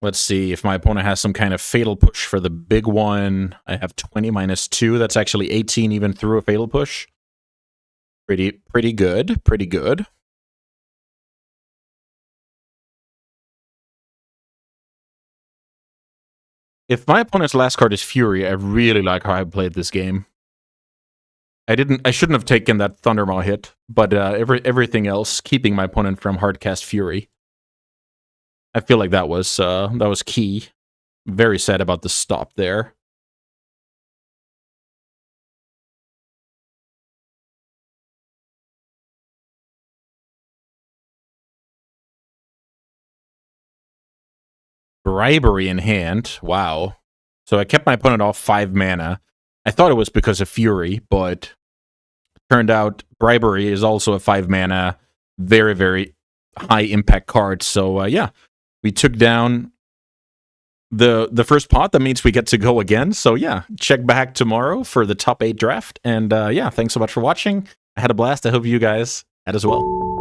Let's see if my opponent has some kind of fatal push for the big one. I have 20 -2. That's actually 18 even through a fatal push. Pretty good. Pretty good. If my opponent's last card is Fury, I really like how I played this game. I shouldn't have taken that Thundermaw hit, but everything else, keeping my opponent from hardcast Fury. I feel like that was key. Very sad about the stop there. Bribery in hand. Wow. So I kept my opponent off 5 mana. I thought it was because of Fury, but turned out Bribery is also a 5 mana, very, very high impact card. So yeah, we took down the first pot. That means we get to go again. So yeah, check back tomorrow for the top 8 draft. And yeah, thanks so much for watching. I had a blast. I hope you guys had as well.